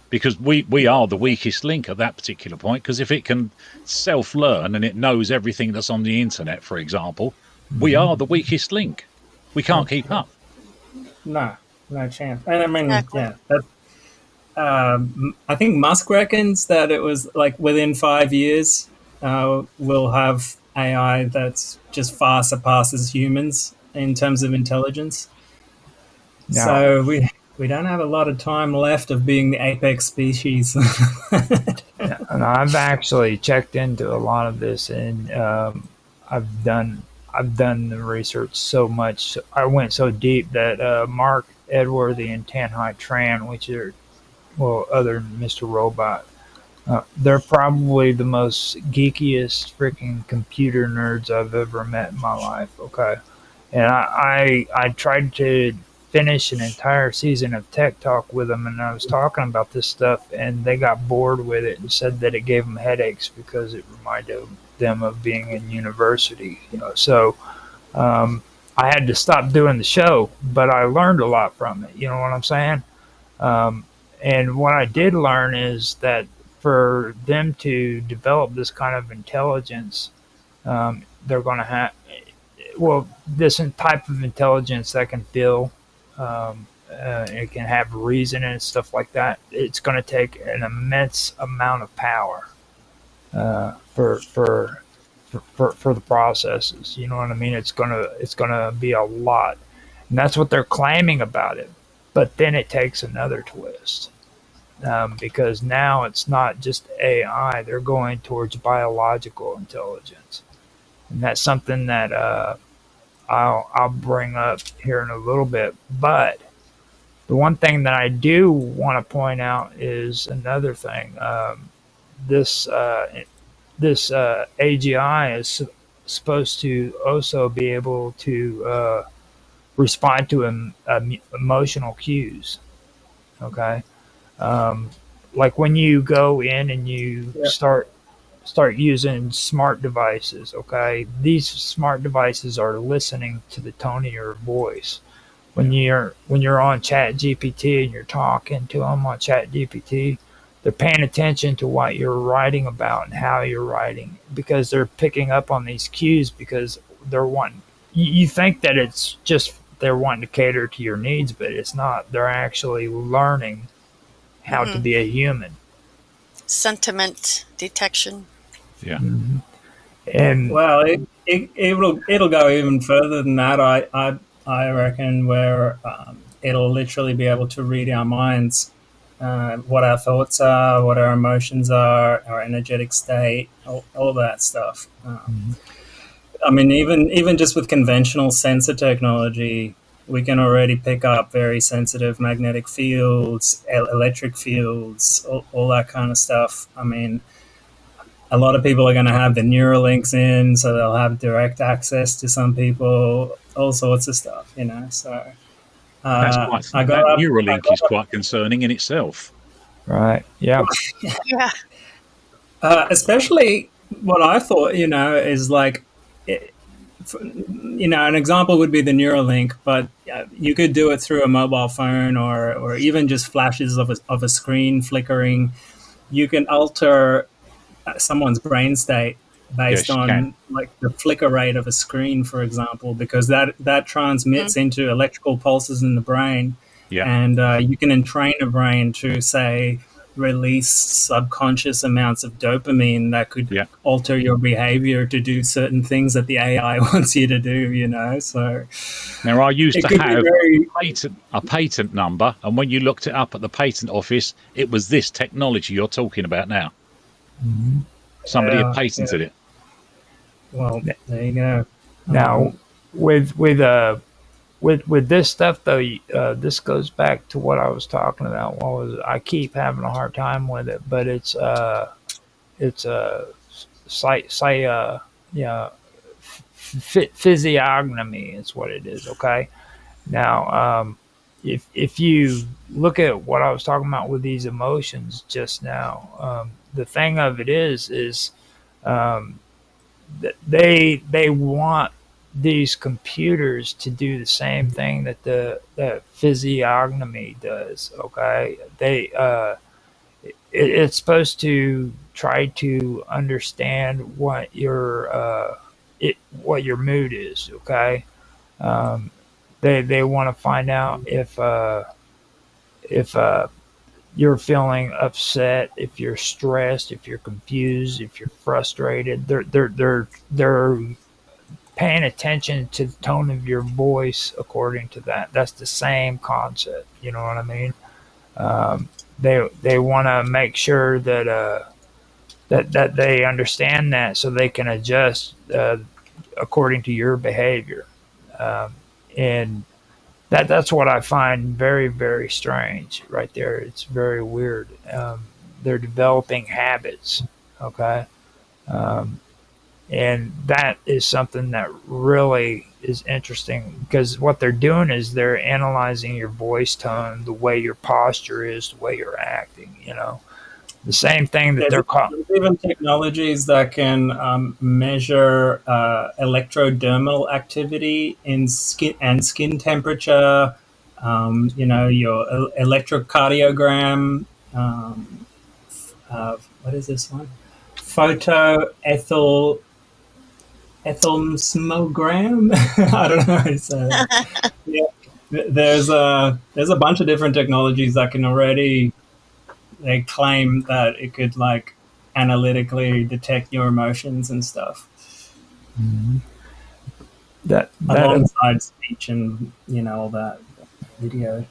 Because we are the weakest link at that particular point. Because if it can self-learn and it knows everything that's on the internet, for example, we are the weakest link. We can't keep up. No, no chance. And I mean, Exactly. yeah, that, I think Musk reckons that it was like within 5 years, we'll have AI that's just far surpasses humans in terms of intelligence. Now, So we don't have a lot of time left of being the apex species. and I've actually checked into a lot of this, and I've done the research so much. I went so deep that Mark Edworthy and Tanhai Tran, which are well, other than Mr. Robot, they're probably the most geekiest freaking computer nerds I've ever met in my life. Okay, and I tried to finish an entire season of Tech Talk with them, and I was talking about this stuff, and they got bored with it and said that it gave them headaches because it reminded them of being in university. You know, so I had to stop doing the show, but I learned a lot from it. You know what I'm saying? Um, and what I did learn is that for them to develop this kind of intelligence, they're going to have, well, this type of intelligence that can feel, it can have reason and stuff like that. It's going to take an immense amount of power for the processes. You know what I mean? It's gonna be a lot, and that's what they're claiming about it. But then it takes another twist. because now it's not just AI; they're going towards biological intelligence, and that's something that I'll bring up here in a little bit. But the one thing that I do want to point out is another thing. This AGI is supposed to also be able to respond to emotional cues. Okay, um, like when you go in and you Yeah. start using smart devices. Okay, these smart devices are listening to the tone of your voice. When you're on Chat GPT and you're talking to them on Chat GPT, they're paying attention to what you're writing about and how you're writing because they're picking up on these cues because they're wanting. You think that it's just they're wanting to cater to your needs, but it's not. They're actually learning how to Hmm. be a human. Sentiment detection. Yeah. Mhm. And Well, it'll go even further than that. I reckon where it'll literally be able to read our minds, what our thoughts are, what our emotions are, our energetic state, all that stuff. I mean, even just with conventional sensor technology, we can already pick up very sensitive magnetic fields, electric fields, all that kind of stuff. I mean, a lot of people are going to have the Neuralinks in, so they'll have direct access to some people, all sorts of stuff, you know. So That's quite. I got That up, I Neuralink is got quite concerning in itself. right, yeah, Yeah. especially what I thought, you know, is like, it, you know, an example would be the Neuralink, but you could do it through a mobile phone or even just flashes of a screen flickering. You can alter someone's brain state based Yes, you can. on like the flicker rate of a screen, for example, because that Mhm. transmits into electrical pulses in the brain, Yeah. and you can entrain a brain to say release subconscious amounts of dopamine that could Yeah. alter your behavior to do certain things that the AI wants you to do. You know, so Now, I used it to could be have very a patent number, and when you looked it up at the patent office, it was this technology you're talking about now. hmm Somebody had yeah. patented it. Well, there you go. Now, with with uh with this stuff though, this goes back to what I was talking about. What was I keep having a hard time with it, but it's say yeah physiognomy is what it is. Okay, now if you look at what I was talking about with these emotions just now, the thing of it is um, they want these computers to do the same thing that the physiognomy does. Okay, it's supposed to try to understand what your mood is. Okay, um, they want to find out if you're feeling upset, if you're stressed, if you're confused, if you're frustrated. They're paying attention to the tone of your voice according to that. That's the same concept. You know what I mean? Um, they want to make sure that that they understand that so they can adjust according to your behavior. Um, and that's what I find very strange right there. It's very weird. They're developing habits. Okay. Um, and that is something that really is interesting because what they're doing is they're analyzing your voice tone, the way your posture is, the way you're acting. The same thing that There's, they're called. there's even technologies that can measure electrodermal activity in skin temperature. You know, your electrocardiogram. What is this one? Photoethyl ethylsmogram. I don't know how to say that. Yeah, there's a bunch of different technologies that can already, they claim that it could like analytically detect your emotions and stuff Mhm. That alongside speech and, you know, all that video.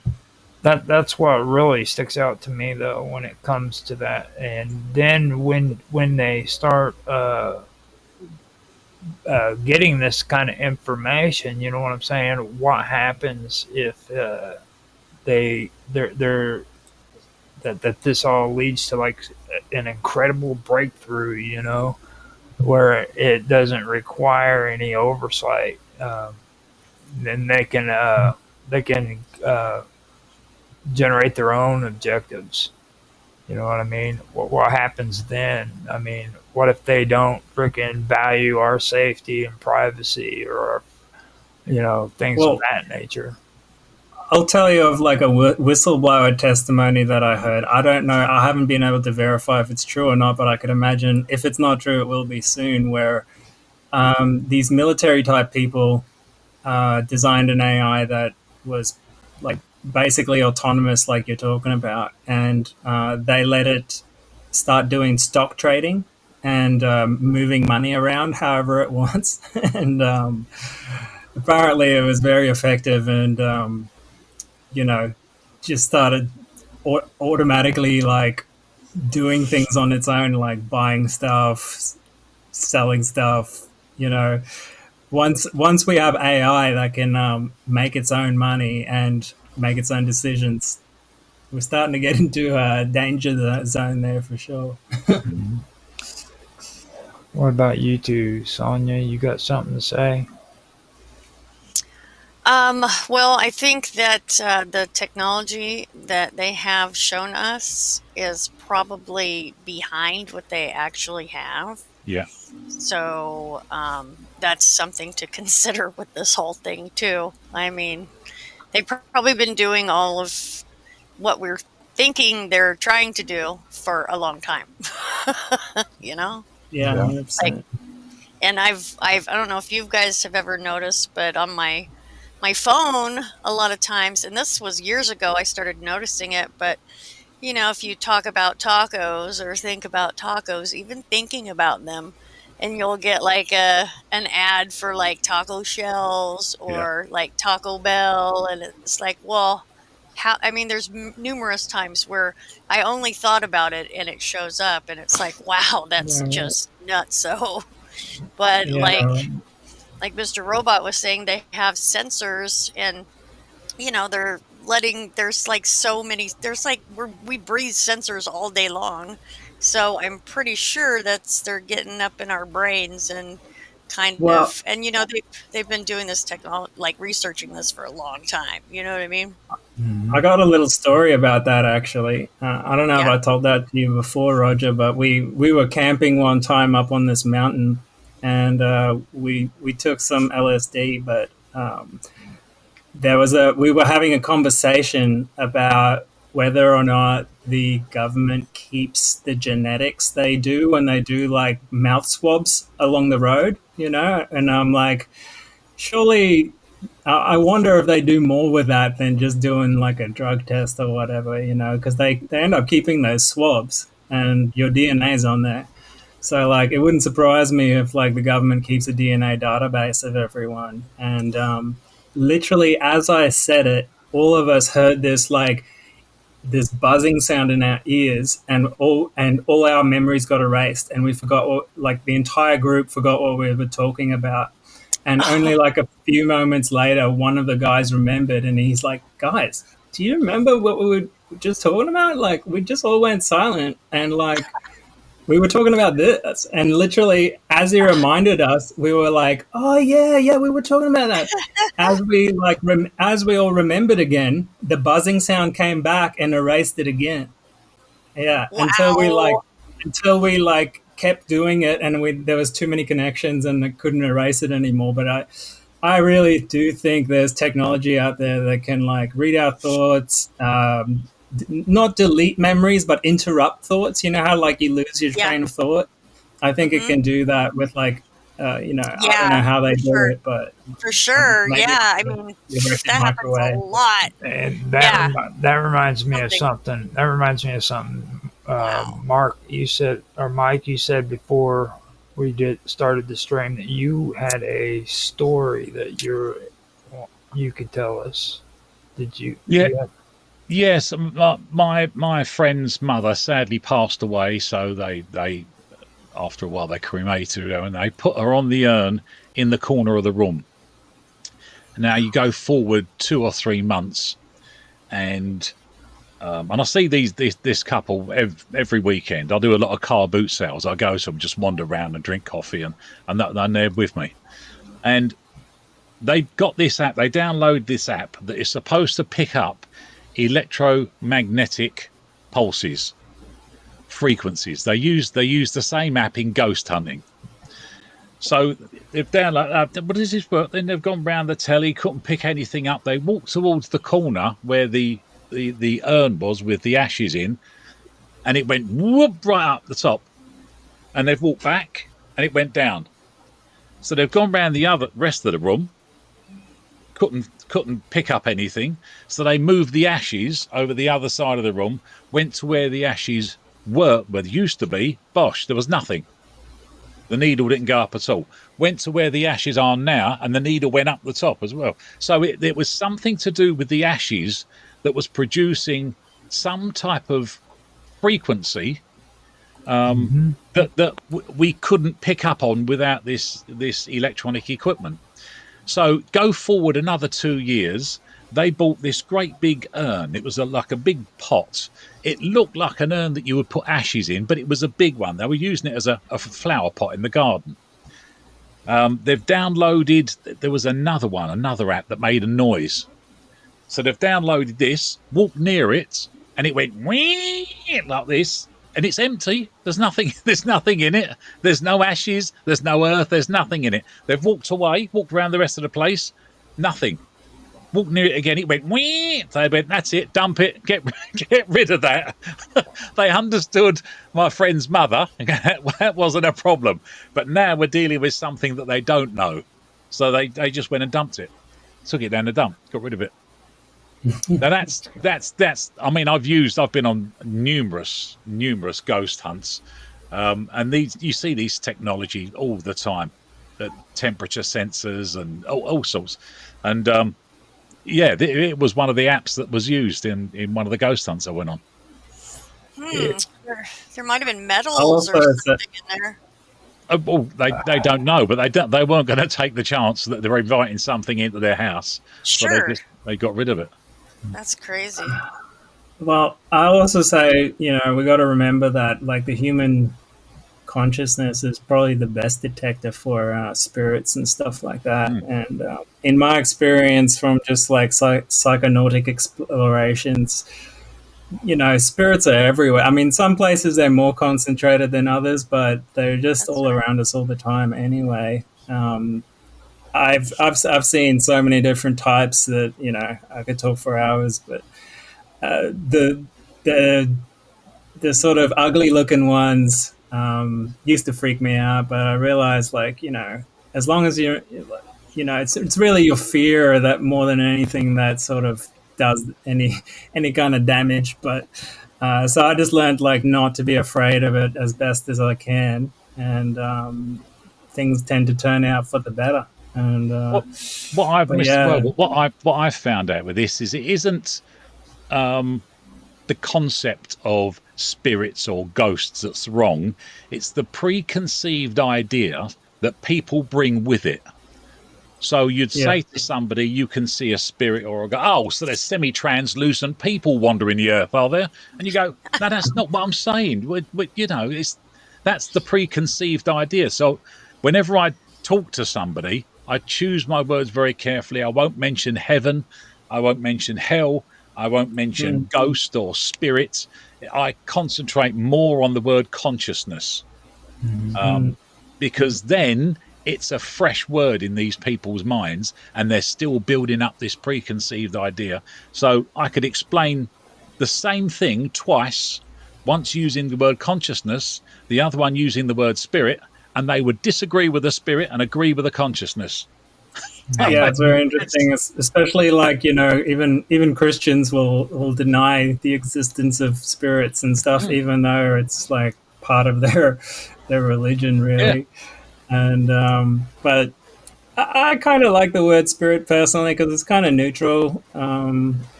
that's what really sticks out to me though when it comes to that. And then when they start getting this kind of information, you know what I'm saying? What happens if they're that this all leads to like an incredible breakthrough, you know, where it doesn't require any oversight. Then they can generate their own objectives. You know what I mean? What happens then? I mean, what if they don't freaking value our safety and privacy, or you know, things of Well, that nature? I'll tell you of like a whistleblower testimony that I heard. I don't know. I haven't been able to verify if it's true or not, but I could imagine if it's not true, it will be soon. Where these military type people designed an AI that was like basically autonomous, like you're talking about, and they let it start doing stock trading and moving money around however it wants, and apparently it was very effective, and you know, just started automatically like doing things on its own, like buying stuff, selling stuff. You know, once we have AI that can make its own money and make its own decisions, we're starting to get into a danger zone there for sure. Mhm. What about you two, Sonia? You got something to say? Well, I think that the technology that they have shown us is probably behind what they actually have. Yeah. So that's something to consider with this whole thing, too. I mean, they've probably been doing all of what we're thinking they're trying to do for a long time. You know? Yeah, Yeah. 100%. And I don't know if you guys have ever noticed, but on my phone, a lot of times, and this was years ago, I started noticing it, but you know, if you talk about tacos or think about tacos, even thinking about them, and you'll get like an ad for like taco shells Yeah. or like Taco Bell, and it's like, well, how? I mean, there's numerous times where I only thought about it and it shows up, and it's like, wow, that's Yeah, just nuts. So, but yeah. like Mr. Robot was saying, they have sensors, and you know, they're letting there's like so many there's like we breathe sensors all day long, so I'm pretty sure that's they're getting up in our brains and kind Well, of, and you know, they've been doing this technology, like researching this for a long time, you know what I mean? I Mhm. got a little story about that actually. I don't know if Yeah. I told that to you before, Roger, but we were camping one time up on this mountain, and we took some LSD, but we were having a conversation about whether or not the government keeps the genetics they do when they do like mouth swabs along the road, you know, and I'm like, surely I wonder if they do more with that than just doing like a drug test or whatever, you know, because they end up keeping those swabs and your DNA is on there. So like, it wouldn't surprise me if like the government keeps a DNA database of everyone. And literally, as I said it, all of us heard this like this buzzing sound in our ears, and all our memories got erased, and we forgot like the entire group forgot what we were talking about. And only like a few moments later, one of the guys remembered, and he's like, "Guys, do you remember what we were just talking about? Like, we just all went silent, and like we were talking about this." And literally, as he reminded us, we were like, "Oh yeah, yeah, we were talking about that." As we like, as we all remembered again, the buzzing sound came back and erased it again. Yeah, Wow. until we like kept doing it, and there was too many connections, and I couldn't erase it anymore. But I really do think there's technology out there that can like read our thoughts, not delete memories, but interrupt thoughts. You know how like you lose your Yeah. train of thought? I think it Hmm. can do that with like, you know, I don't Yeah, know how they for do sure. it, but For sure. maybe Yeah, I mean, the electric that happens a microwave. lot. And Yeah. that reminds me of Something. something. That reminds me of something. Wow. Mark, you said, or Mike, you said before we did started the stream that you had a story that you could tell us. Did you? Yeah. You had, Yes, my friend's mother sadly passed away, so they after a while they cremated her and they put her on the urn in the corner of the room. Now you go forward 2 or 3 months, and I see this couple every weekend. I do a lot of car boot sales. I go to them, just wander around and drink coffee, and they're with me. And they've got this app. They download this app that is supposed to pick up electromagnetic pulses, frequencies. They use the same app in ghost hunting. So they've downloaded. What does this work? Then they've gone round the telly, couldn't pick anything up. They walked towards the corner where the urn was with the ashes in, and it went whoop right up the top. And they've walked back, and it went down. So they've gone round the rest of the room, couldn't pick up anything. So they moved the ashes over the other side of the room, went to where the ashes where they used to be. Bosh, there was nothing. The needle didn't go up at all. Went to where the ashes are now, and the needle went up the top as well. So it was something to do with the ashes that was producing some type of frequency that we couldn't pick up on without this electronic equipment. So go forward another 2 years, they bought this great big urn. It was like a big pot. It looked like an urn that you would put ashes in, but it was a big one. They were using it as a flower pot in the garden. They've downloaded, there was another app that made a noise. So they've downloaded this, walked near it, and it went wee like this, and it's empty. There's nothing in it. There's no ashes, there's no earth, there's nothing in it. They've walked away, walked around the rest of the place, nothing. Walked near it again, it went wee. They went, that's it, dump it, get rid of that. They understood my friend's mother. That wasn't a problem. But now we're dealing with something that they don't know. So they just went and dumped it. Took it down the dump, got rid of it. Now that's I mean, I've been on numerous ghost hunts. And you see these technology all the time. Temperature sensors and all sorts. And yeah, it was one of the apps that was used in one of the ghost hunts I went on. There might have been metals or something in there. Well, they don't know, but they weren't going to take the chance that they're inviting something into their house. Sure. So they got rid of it. That's crazy. Well, I'll also say, we got to remember that, like, the human consciousness is probably the best detector for spirits and stuff like that. And in my experience from just like psychonautic explorations, spirits are everywhere. I mean, some places they're more concentrated than others, but they're just around us all the time anyway. I've seen so many different types that I could talk for hours, but the sort of ugly looking ones used to freak me out, but I realized, like, as long as it's really your fear that more than anything that sort of does any kind of damage. But so I just learned, like, not to be afraid of it as best as I can, and things tend to turn out for the better. And what I've found out with this is it isn't the concept of spirits or ghosts that's wrong. It's the preconceived idea that people bring with it. So you'd say to somebody, you can see a spirit or so there's semi-translucent people wandering the earth, are there? And you go, no, that's not what I'm saying. That's the preconceived idea. So whenever I talk to somebody, I choose my words very carefully. I won't mention heaven. I won't mention hell. I won't mention ghost or spirit. I concentrate more on the word consciousness, because then it's a fresh word in these people's minds, and they're still building up this preconceived idea. So I could explain the same thing twice, once using the word consciousness, the other one using the word spirit, and they would disagree with the spirit and agree with the consciousness. Yeah, it's very interesting, especially like, even Christians will deny the existence of spirits and stuff, even though it's like part of their religion, really. And but I kind of like the word spirit personally because it's kind of neutral.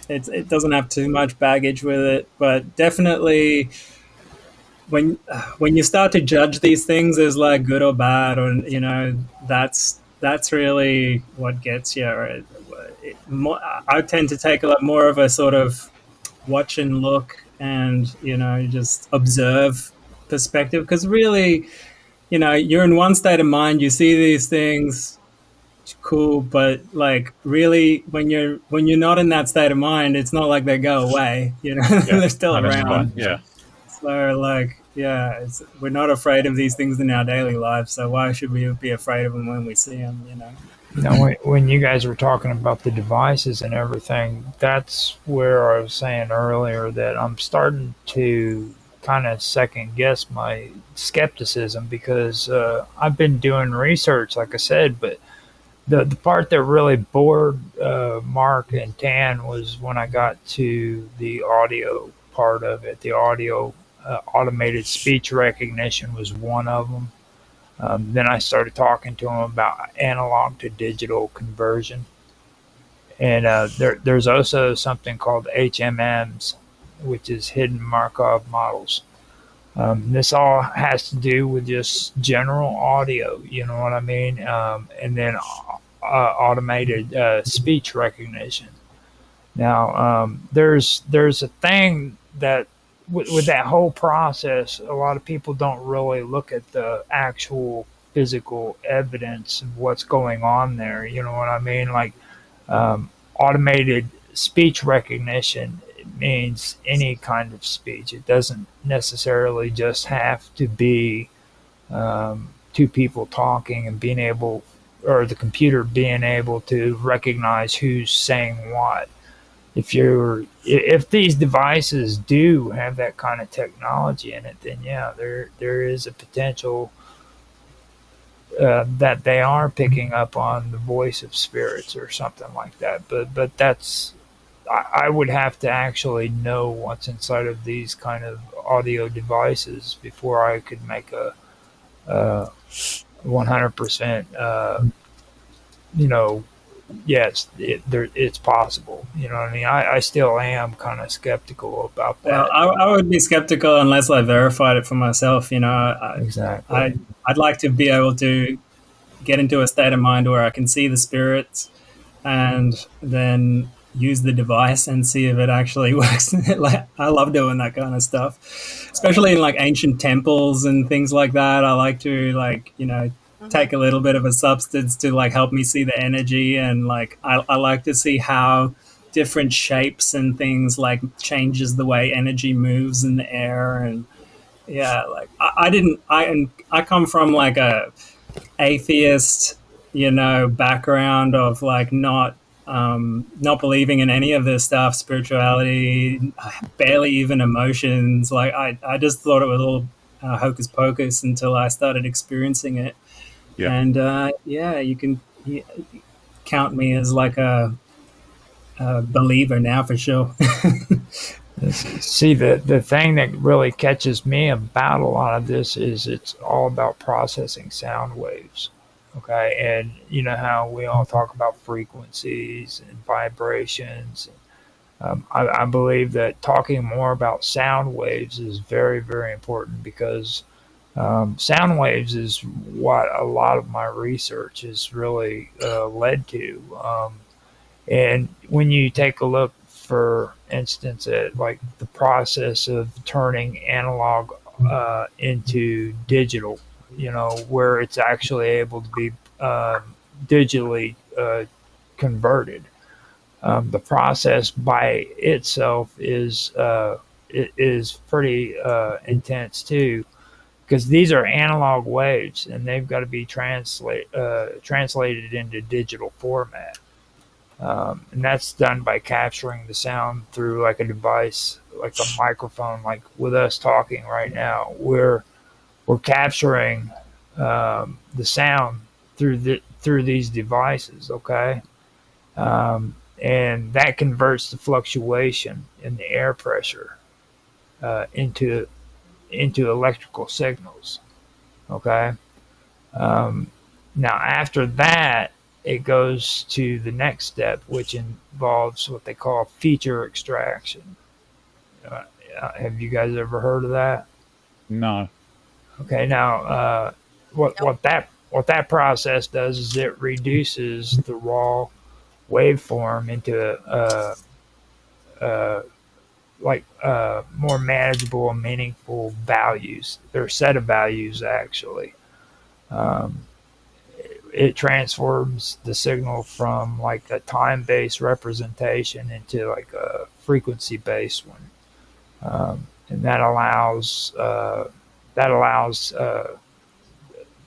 It doesn't have too much baggage with it, but definitely when you start to judge these things as like good or bad, or that's really what gets you. Right? I tend to take a lot more of a sort of watch and look, and just observe perspective, because really, you're in one state of mind, you see these things, cool, but like really when you're not in that state of mind, it's not like they go away. Yeah, They're still no, that's right. around. Yeah, So like, yeah, we're not afraid of these things in our daily lives, so why should we be afraid of them when we see them? When you guys were talking about the devices and everything, that's where I was saying earlier that I'm starting to kind of second guess my skepticism because I've been doing research, like I said, but the part that really bored Mark and Tan was when I got to the audio part of it. The audio automated speech recognition was one of them. Then I started talking to him about analog to digital conversion. And there's also something called HMMs, which is hidden Markov models. This all has to do with just general audio, you know what I mean? And then automated speech recognition. Now, there's a thing that with that whole process, a lot of people don't really look at the actual physical evidence of what's going on there. You know what I mean? Like automated speech recognition means any kind of speech. It doesn't necessarily just have to be two people talking and being able, or the computer being able to recognize who's saying what. If these devices do have that kind of technology in it, then yeah, there is a potential that they are picking up on the voice of spirits or something like that. But that's I would have to actually know what's inside of these kind of audio devices before I could make a 100% you know yes, it's possible. You know what I mean? I still am kind of skeptical about Well, that. I would be skeptical unless I verified it for myself. Exactly. I'd like to be able to get into a state of mind where I can see the spirits and then use the device and see if it actually works. Like, I love doing that kind of stuff, especially in like ancient temples and things like that. I like to like Hmm. take a little bit of a substance to like help me see the energy, and like I like to see how different shapes and things like changes the way energy moves in the air. And yeah, like I didn't I come from like a atheist, background of like not believing in any of this stuff, spirituality, barely even emotions. Like I just thought it was all hocus pocus until I started experiencing it. yeah, And yeah, you can count me as like a believer now for sure. See, the thing that really catches me about a lot of this is it's all about processing sound waves. Okay, and you know how we all talk about frequencies and vibrations. I believe that talking more about sound waves is very, very important because sound waves is what a lot of my research has really led to. And when you take a look, for instance, at like the process of turning analog into digital, where it's actually able to be digitally converted. The process by itself is pretty intense too, because these are analog waves and they've got to be translated into digital format. And that's done by capturing the sound through like a device, like a microphone, like with us talking right now. We're capturing the sound through these devices. Okay, and that converts the fluctuation in the air pressure into electrical signals. Okay, um, now after that. it goes to the next step, which involves what they call feature extraction. Uh, have you guys ever heard of that? No. Okay, now what Nope. what that what that process does is it reduces the raw waveform into uh, more manageable and meaningful values. They're a set of values actually. Um, it transforms the signal from like a time-based representation into like a frequency-based one, and that allows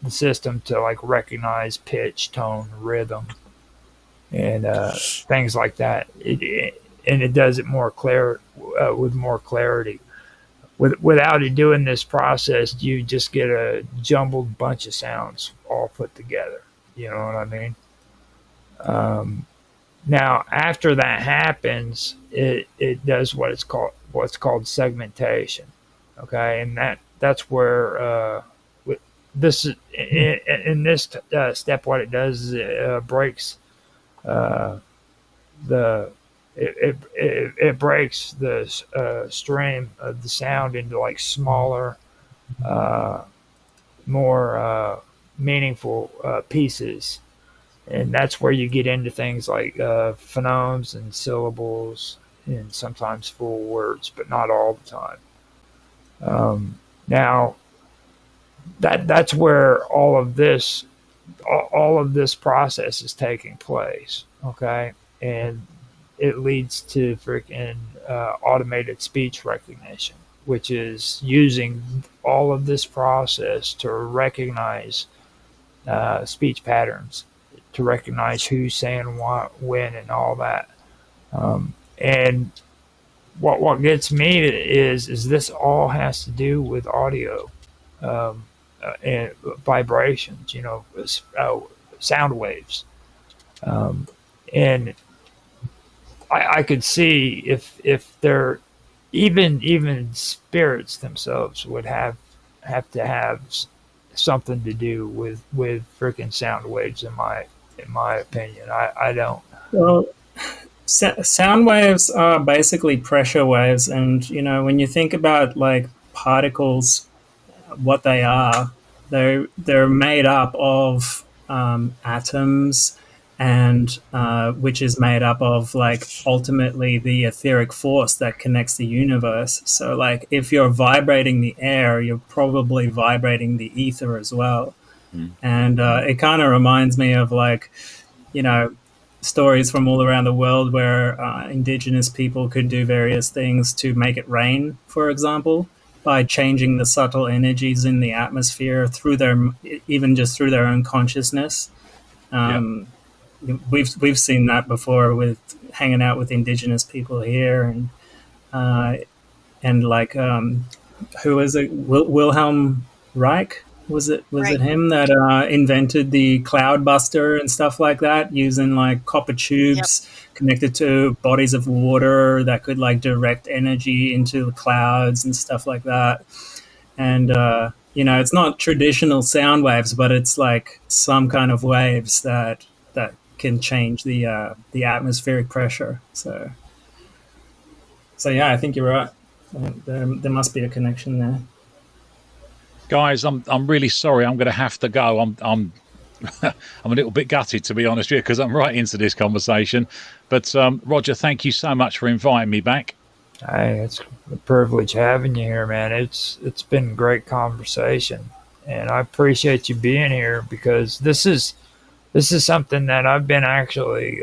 the system to like recognize pitch, tone, rhythm, and things like that. And it does it with more clarity. Without it doing this process, you just get a jumbled bunch of sounds all put together. You know what I mean? Um, Now, after that happens, it does what's called segmentation. Okay, and that's where this is in this step. What it does is it breaks uh, the it breaks the stream of the sound into like smaller, uh, more meaningful pieces, and that's where you get into things like phonemes and syllables and sometimes full words, but not all the time. Now that's where all of this process is taking place. Okay, and it leads to freaking automated speech recognition, which is using all of this process to recognize speech patterns, to recognize who's saying what, when, and all that. And what gets me is this all has to do with audio and vibrations, sound waves. Um, and I could see if they're even spirits themselves would have to have something to do with freaking sound waves in my opinion. I don't. Well, sound waves are basically pressure waves, and when you think about like particles, what they are, they're made up of atoms, and which is made up of like ultimately the etheric force that connects the universe. So like if you're vibrating the air, you're probably vibrating the ether as well. Mm. And it kind of reminds me of like, you know, stories from all around the world where indigenous people could do various things to make it rain, for example, by changing the subtle energies in the atmosphere through even just through their own consciousness. Yeah. We've seen that before with hanging out with indigenous people here, uh, and like who was it? Wilhelm Reich, was it Right. him that invented the cloud buster and stuff like that, using like copper Yep. tubes connected to bodies of water that could like direct energy into the clouds and stuff like that. And it's not traditional sound waves, but it's like some kind of waves that can change the atmospheric pressure. So yeah, I think you're right. There must be a connection there. Guys, I'm really sorry. I'm going to have to go. I'm I'm a little bit gutted, to be honest with you, because I'm right into this conversation. But Roger, thank you so much for inviting me back. Hey, it's a privilege having you here, man. It's been a great conversation, and I appreciate you being here because this is something that I've been actually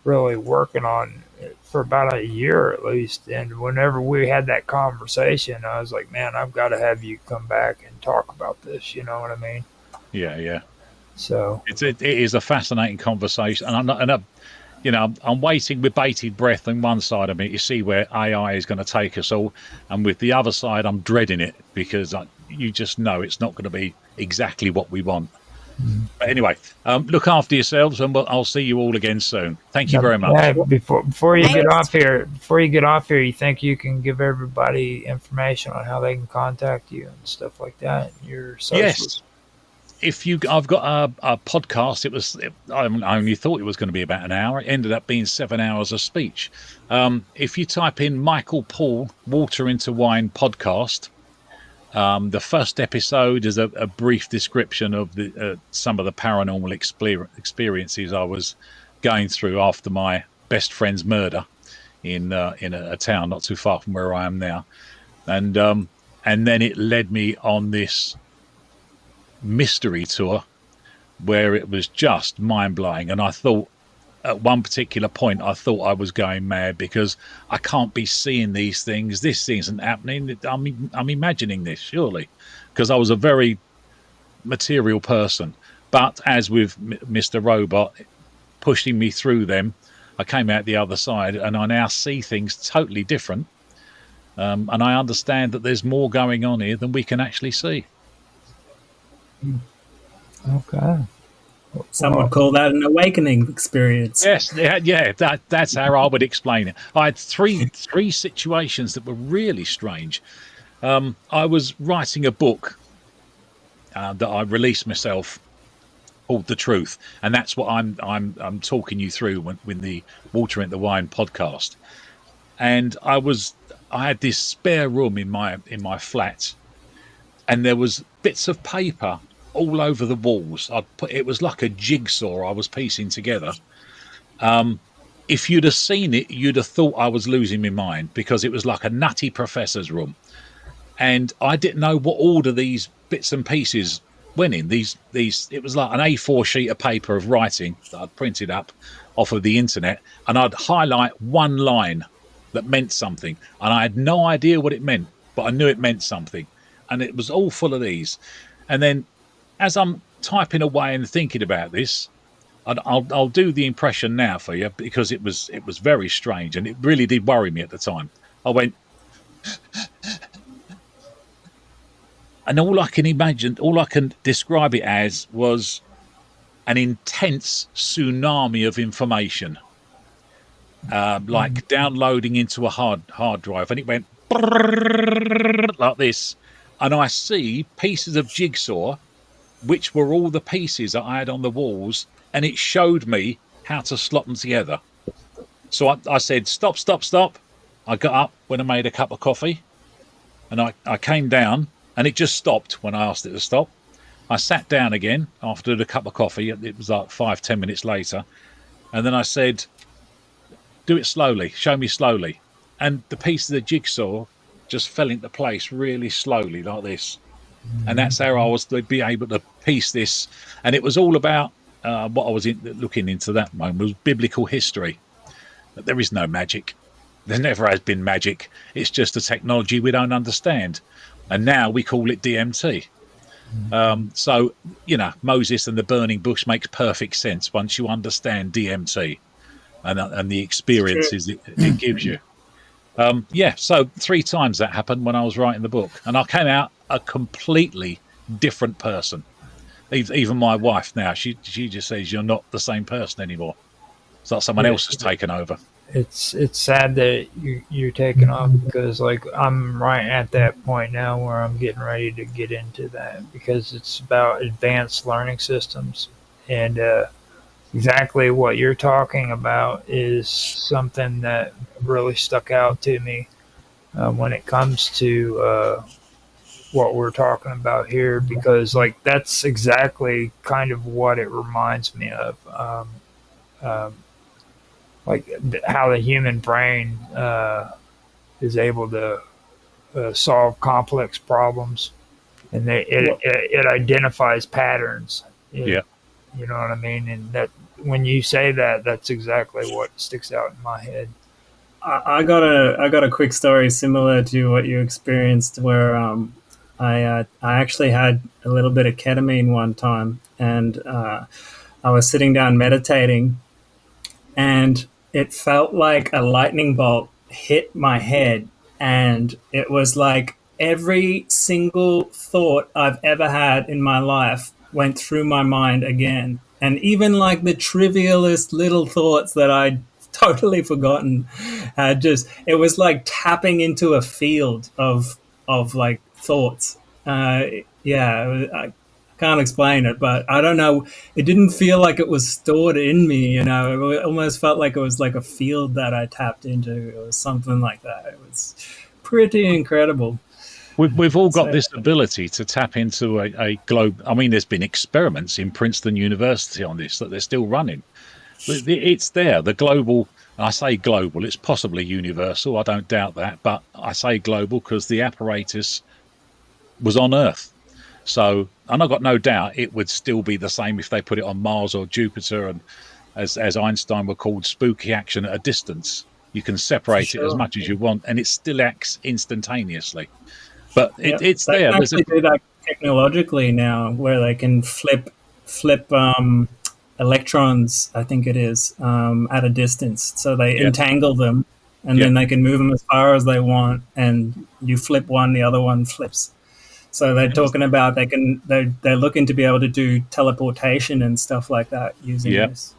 really working on for about a year at least. And whenever we had that conversation, I was like, man, I've got to have you come back and talk about this. You know what I mean? Yeah, yeah. So It is a fascinating conversation, and I'm waiting with bated breath on one side of me to see where AI is going to take us all, and with the other side, I'm dreading it because you just know it's not going to be exactly what we want. But anyway, look after yourselves, and I'll see you all again soon. Thank you very much. yeah, before you get Thanks. off here, you think you can give everybody information on how they can contact you and stuff like that? Your socials. Yes. I've got a podcast. I only thought it was going to be about an hour. It ended up being 7 hours of speech. If you type in Michael Paul Water into Wine podcast, the first episode is a brief description of some of the paranormal experiences I was going through after my best friend's murder in a town not too far from where I am now, and then it led me on this mystery tour where it was just mind-blowing. And I thought at one particular point I thought I was going mad because I can't be seeing these things. This isn't happening. I'm imagining this, surely, because I was a very material person. But as with Mr. Robot pushing me through them, I came out the other side and I now see things totally different. And I understand that there's more going on here than we can actually see. Okay. Some would call that an awakening experience. Yes, yeah, that's how I would explain it. I had three situations that were really strange. I was writing a book that I released myself called The Truth, and that's what I'm talking you through when the Water into Wine podcast. And I had this spare room in my flat, and there was bits of paper all over the walls. It was like a jigsaw I was piecing together. If you'd have seen it, you'd have thought I was losing my mind, because it was like a nutty professor's room, and I didn't know what order these bits and pieces went in. It was like an A4 sheet of paper of writing that I'd printed up off of the internet, and I'd highlight one line that meant something, and I had no idea what it meant, but I knew it meant something, and it was all full of these. And then as I'm typing away and thinking about this, I'll do the impression now for you, because it was very strange, and it really did worry me at the time. I went, and all I can describe it as was an intense tsunami of information, like downloading into a hard drive, and it went like this, and I see pieces of jigsaw, which were all the pieces that I had on the walls, and it showed me how to slot them together. So I said, stop. I got up when I made a cup of coffee, and I came down, and it just stopped when I asked it to stop. I sat down again after the cup of coffee. It was like 5-10 minutes later. And then I said, do it slowly, show me slowly. And the piece of the jigsaw just fell into place really slowly, like this. And that's how I was to be able to piece this. And it was all about what I was looking into that moment was biblical history. But there is no magic. There never has been magic. It's just a technology we don't understand. And now we call it DMT. So, Moses and the burning bush makes perfect sense once you understand DMT and the experiences it gives you. So 3 times that happened when I was writing the book, and I came out a completely different person. Even my wife now, she just says you're not the same person anymore. It's like someone else has taken over. It's sad that you're taking off, because I'm right at that point now where I'm getting ready to get into that, because it's about advanced learning systems, and exactly what you're talking about is something that really stuck out to me when it comes to what we're talking about here, because that's exactly kind of what it reminds me of. How the human brain is able to solve complex problems, and it identifies patterns. You know what I mean? And that when you say that, that's exactly what sticks out in my head. I got a quick story similar to what you experienced, where I actually had a little bit of ketamine one time, and I was sitting down meditating, and it felt like a lightning bolt hit my head, and it was like every single thought I've ever had in my life went through my mind again. And even like the trivialist little thoughts that I'd totally forgotten it was like tapping into a field of like thoughts. can't explain it, but I don't know. It didn't feel like it was stored in me, you know. It almost felt like it was like a field that I tapped into or something like that. It was pretty incredible. We've all got So, this ability to tap into a globe. I mean, there's been experiments in Princeton University on this that they're still running. It's there. The global, I say global, it's possibly universal. I don't doubt that. But I say global because the apparatus was on Earth. So, and I've got no doubt it would still be the same if they put it on Mars or Jupiter. And as Einstein would call spooky action at a distance, you can separate it as much as you want and it still acts instantaneously. But it's they there. can actually do that technologically now, where they can flip electrons, I think it is, at a distance. So they entangle them, and then they can move them as far as they want. And you flip one, the other one flips. So they're talking about they're looking to be able to do teleportation and stuff like that using this.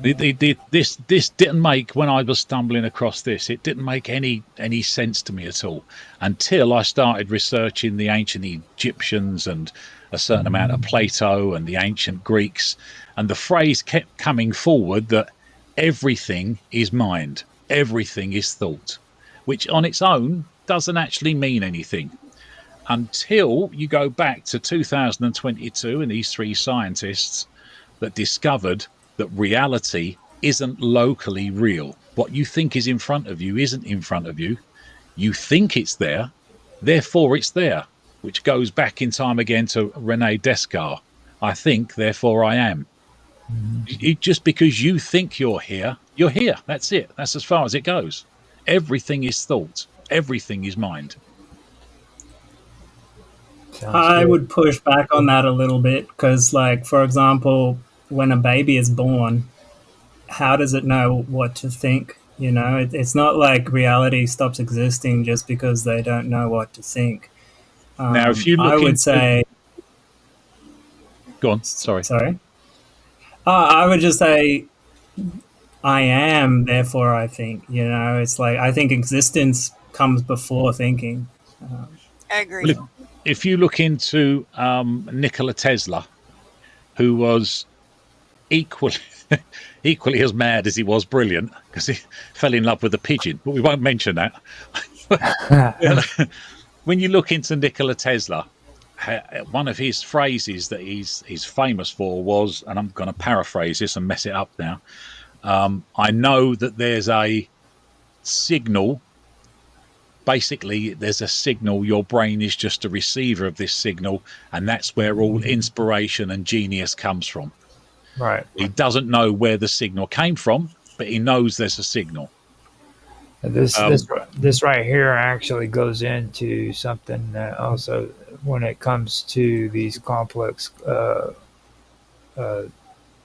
This didn't make, when I was stumbling across this, it didn't make any sense to me at all until I started researching the ancient Egyptians and a certain amount of Plato and the ancient Greeks, and the phrase kept coming forward that everything is mind, everything is thought, which on its own doesn't actually mean anything until you go back to 2022 and these three scientists that discovered that reality isn't locally real. What you think is in front of you isn't in front of you. You think it's there, therefore it's there, which goes back in time again to Rene Descartes. I think, therefore I am. Just because you think you're here, you're here. That's it. That's as far as it goes. Everything is thought. Everything is mind. I would push back on that a little bit because, like, for example, when a baby is born, how does it know what to think? You know, it's not like reality stops existing just because they don't know what to think. Now, if you look, I would say, go on. Sorry. I would just say, I am, therefore I think. You know, it's like I think existence comes before thinking. I agree. Well, if you look into Nikola Tesla, who was equally as mad as he was brilliant, because he fell in love with a pigeon, but we won't mention that. When you look into Nikola Tesla, one of his phrases that he's famous for was, and I'm going to paraphrase this and mess it up now, I know that there's a signal. Basically, there's a signal. Your brain is just a receiver of this signal, and that's where all inspiration and genius comes from. Right. He doesn't know where the signal came from, but he knows there's a signal. This right here actually goes into something that also, when it comes to these complex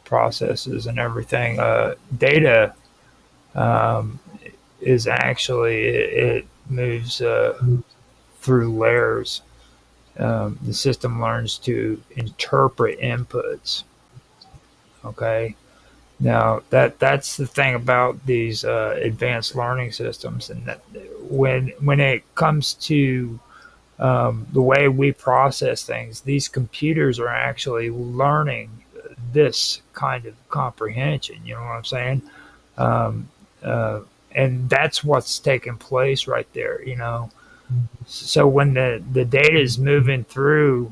processes and everything, data is actually it moves through layers. The system learns to interpret inputs. Okay. Now that's the thing about these advanced learning systems, and that when it comes to the way we process things, these computers are actually learning this kind of comprehension. You know what I'm saying? And that's what's taking place right there. You know, so when the data is moving through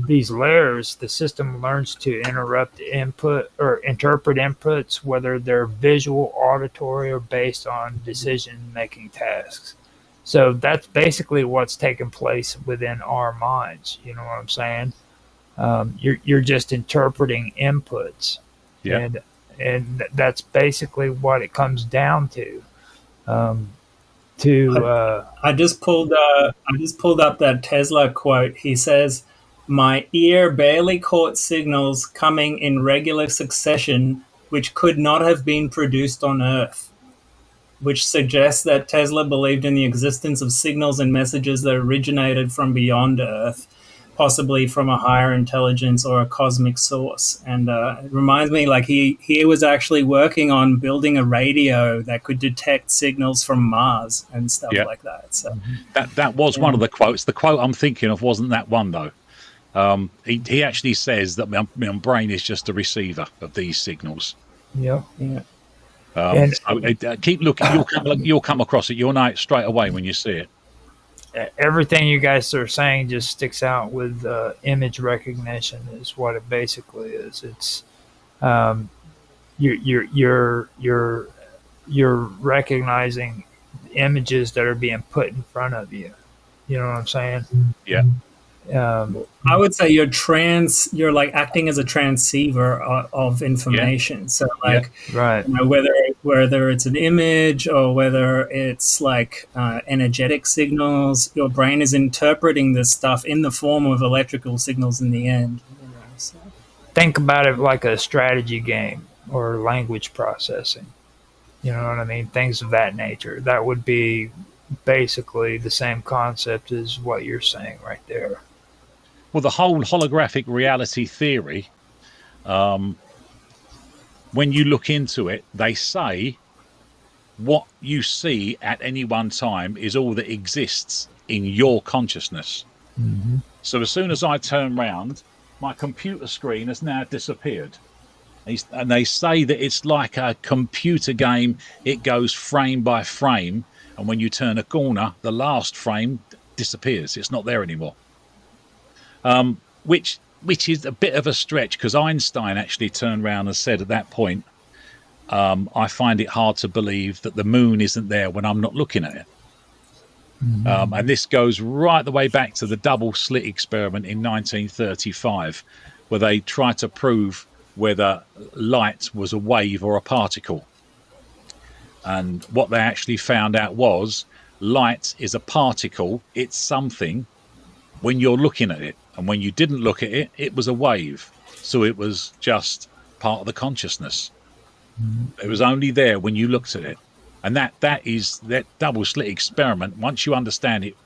these layers, the system learns to interrupt input or interpret inputs, whether they're visual, auditory, or based on decision-making tasks. So that's basically what's taking place within our minds. You know what I'm saying? You're just interpreting inputs, and that's basically what it comes down to. I just pulled up that Tesla quote. He says, "My ear barely caught signals coming in regular succession, which could not have been produced on Earth," which suggests that Tesla believed in the existence of signals and messages that originated from beyond Earth, possibly from a higher intelligence or a cosmic source. And it reminds me, like, he was actually working on building a radio that could detect signals from Mars and stuff like that. So that was one of the quotes. The quote I'm thinking of wasn't that one, though. He actually says that my brain is just a receiver of these signals. Yeah. Yeah. And So keep looking. You'll come across it. You'll know it straight away when you see it. everything you guys are saying just sticks out with image recognition is what it basically is. It's um, you're recognizing images that are being put in front of you. You know what I'm saying? Yeah. I would say you're like acting as a transceiver of information. So like, Right. you know, whether it's an image or whether it's like energetic signals, your brain is interpreting this stuff in the form of electrical signals in the end. You know, so. Think about it like a strategy game or language processing. You know what I mean? Things of that nature. That would be basically the same concept as what you're saying right there. Well, the whole holographic reality theory, when you look into it, they say what you see at any one time is all that exists in your consciousness. Mm-hmm. So as soon as I turn round, my computer screen has now disappeared. And they say that it's like a computer game. It goes frame by frame. And when you turn a corner, the last frame disappears. It's not there anymore. Which is a bit of a stretch, because Einstein actually turned around and said at that point, I find it hard to believe that the moon isn't there when I'm not looking at it. Mm-hmm. And this goes right the way back to the double slit experiment in 1935, where they tried to prove whether light was a wave or a particle. And what they actually found out was light is a particle. It's something when you're looking at it. And when you didn't look at it, it was a wave. So it was just part of the consciousness. Mm-hmm. It was only there when you looked at it. And that double slit experiment, once you understand it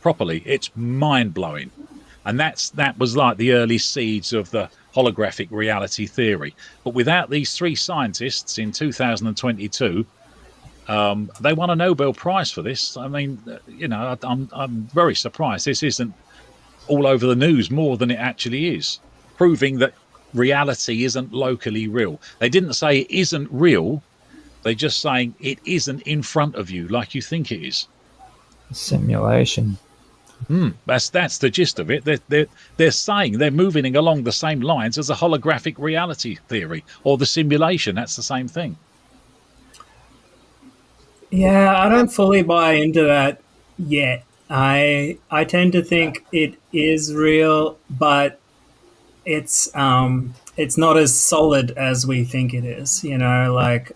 properly, it's mind-blowing. And that was like the early seeds of the holographic reality theory. But without these three scientists in 2022, they won a Nobel Prize for this. I mean, you know, I'm very surprised this isn't all over the news more than it actually is, proving that reality isn't locally real. They didn't say it isn't real. They're just saying it isn't in front of you like you think it is. Simulation. That's the gist of it. They're saying they're moving along the same lines as a holographic reality theory or the simulation. That's the same thing. Yeah, I don't fully buy into that yet. I tend to think it is real, but it's not as solid as we think it is. You know, like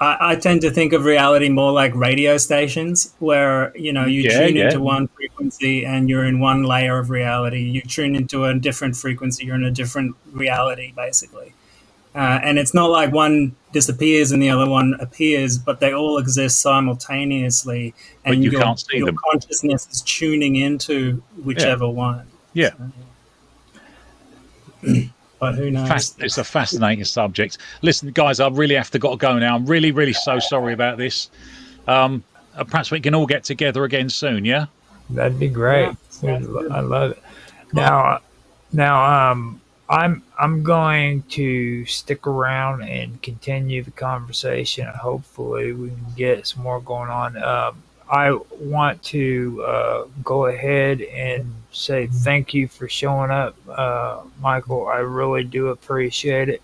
I tend to think of reality more like radio stations, where you know you tune into one frequency and you're in one layer of reality. You tune into a different frequency, you're in a different reality, basically. And it's not like one disappears and the other one appears, but they all exist simultaneously. And but you can't see your them. consciousness is tuning into whichever one. Yeah. So, but who knows? It's a fascinating subject. Listen, guys, I really have to go now. I'm really, really so sorry about this. Perhaps we can all get together again soon, yeah? That'd be great. Yeah, I love it. Now, I'm going to stick around and continue the conversation. Hopefully, we can get some more going on. I want to go ahead and say thank you for showing up, Michael. I really do appreciate it.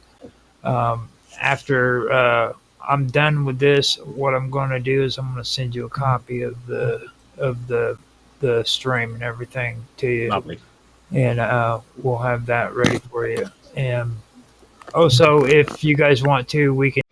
After I'm done with this, what I'm going to do is I'm going to send you a copy of the stream and everything to you. Lovely. And we'll have that ready for you. And also, if you guys want to, we can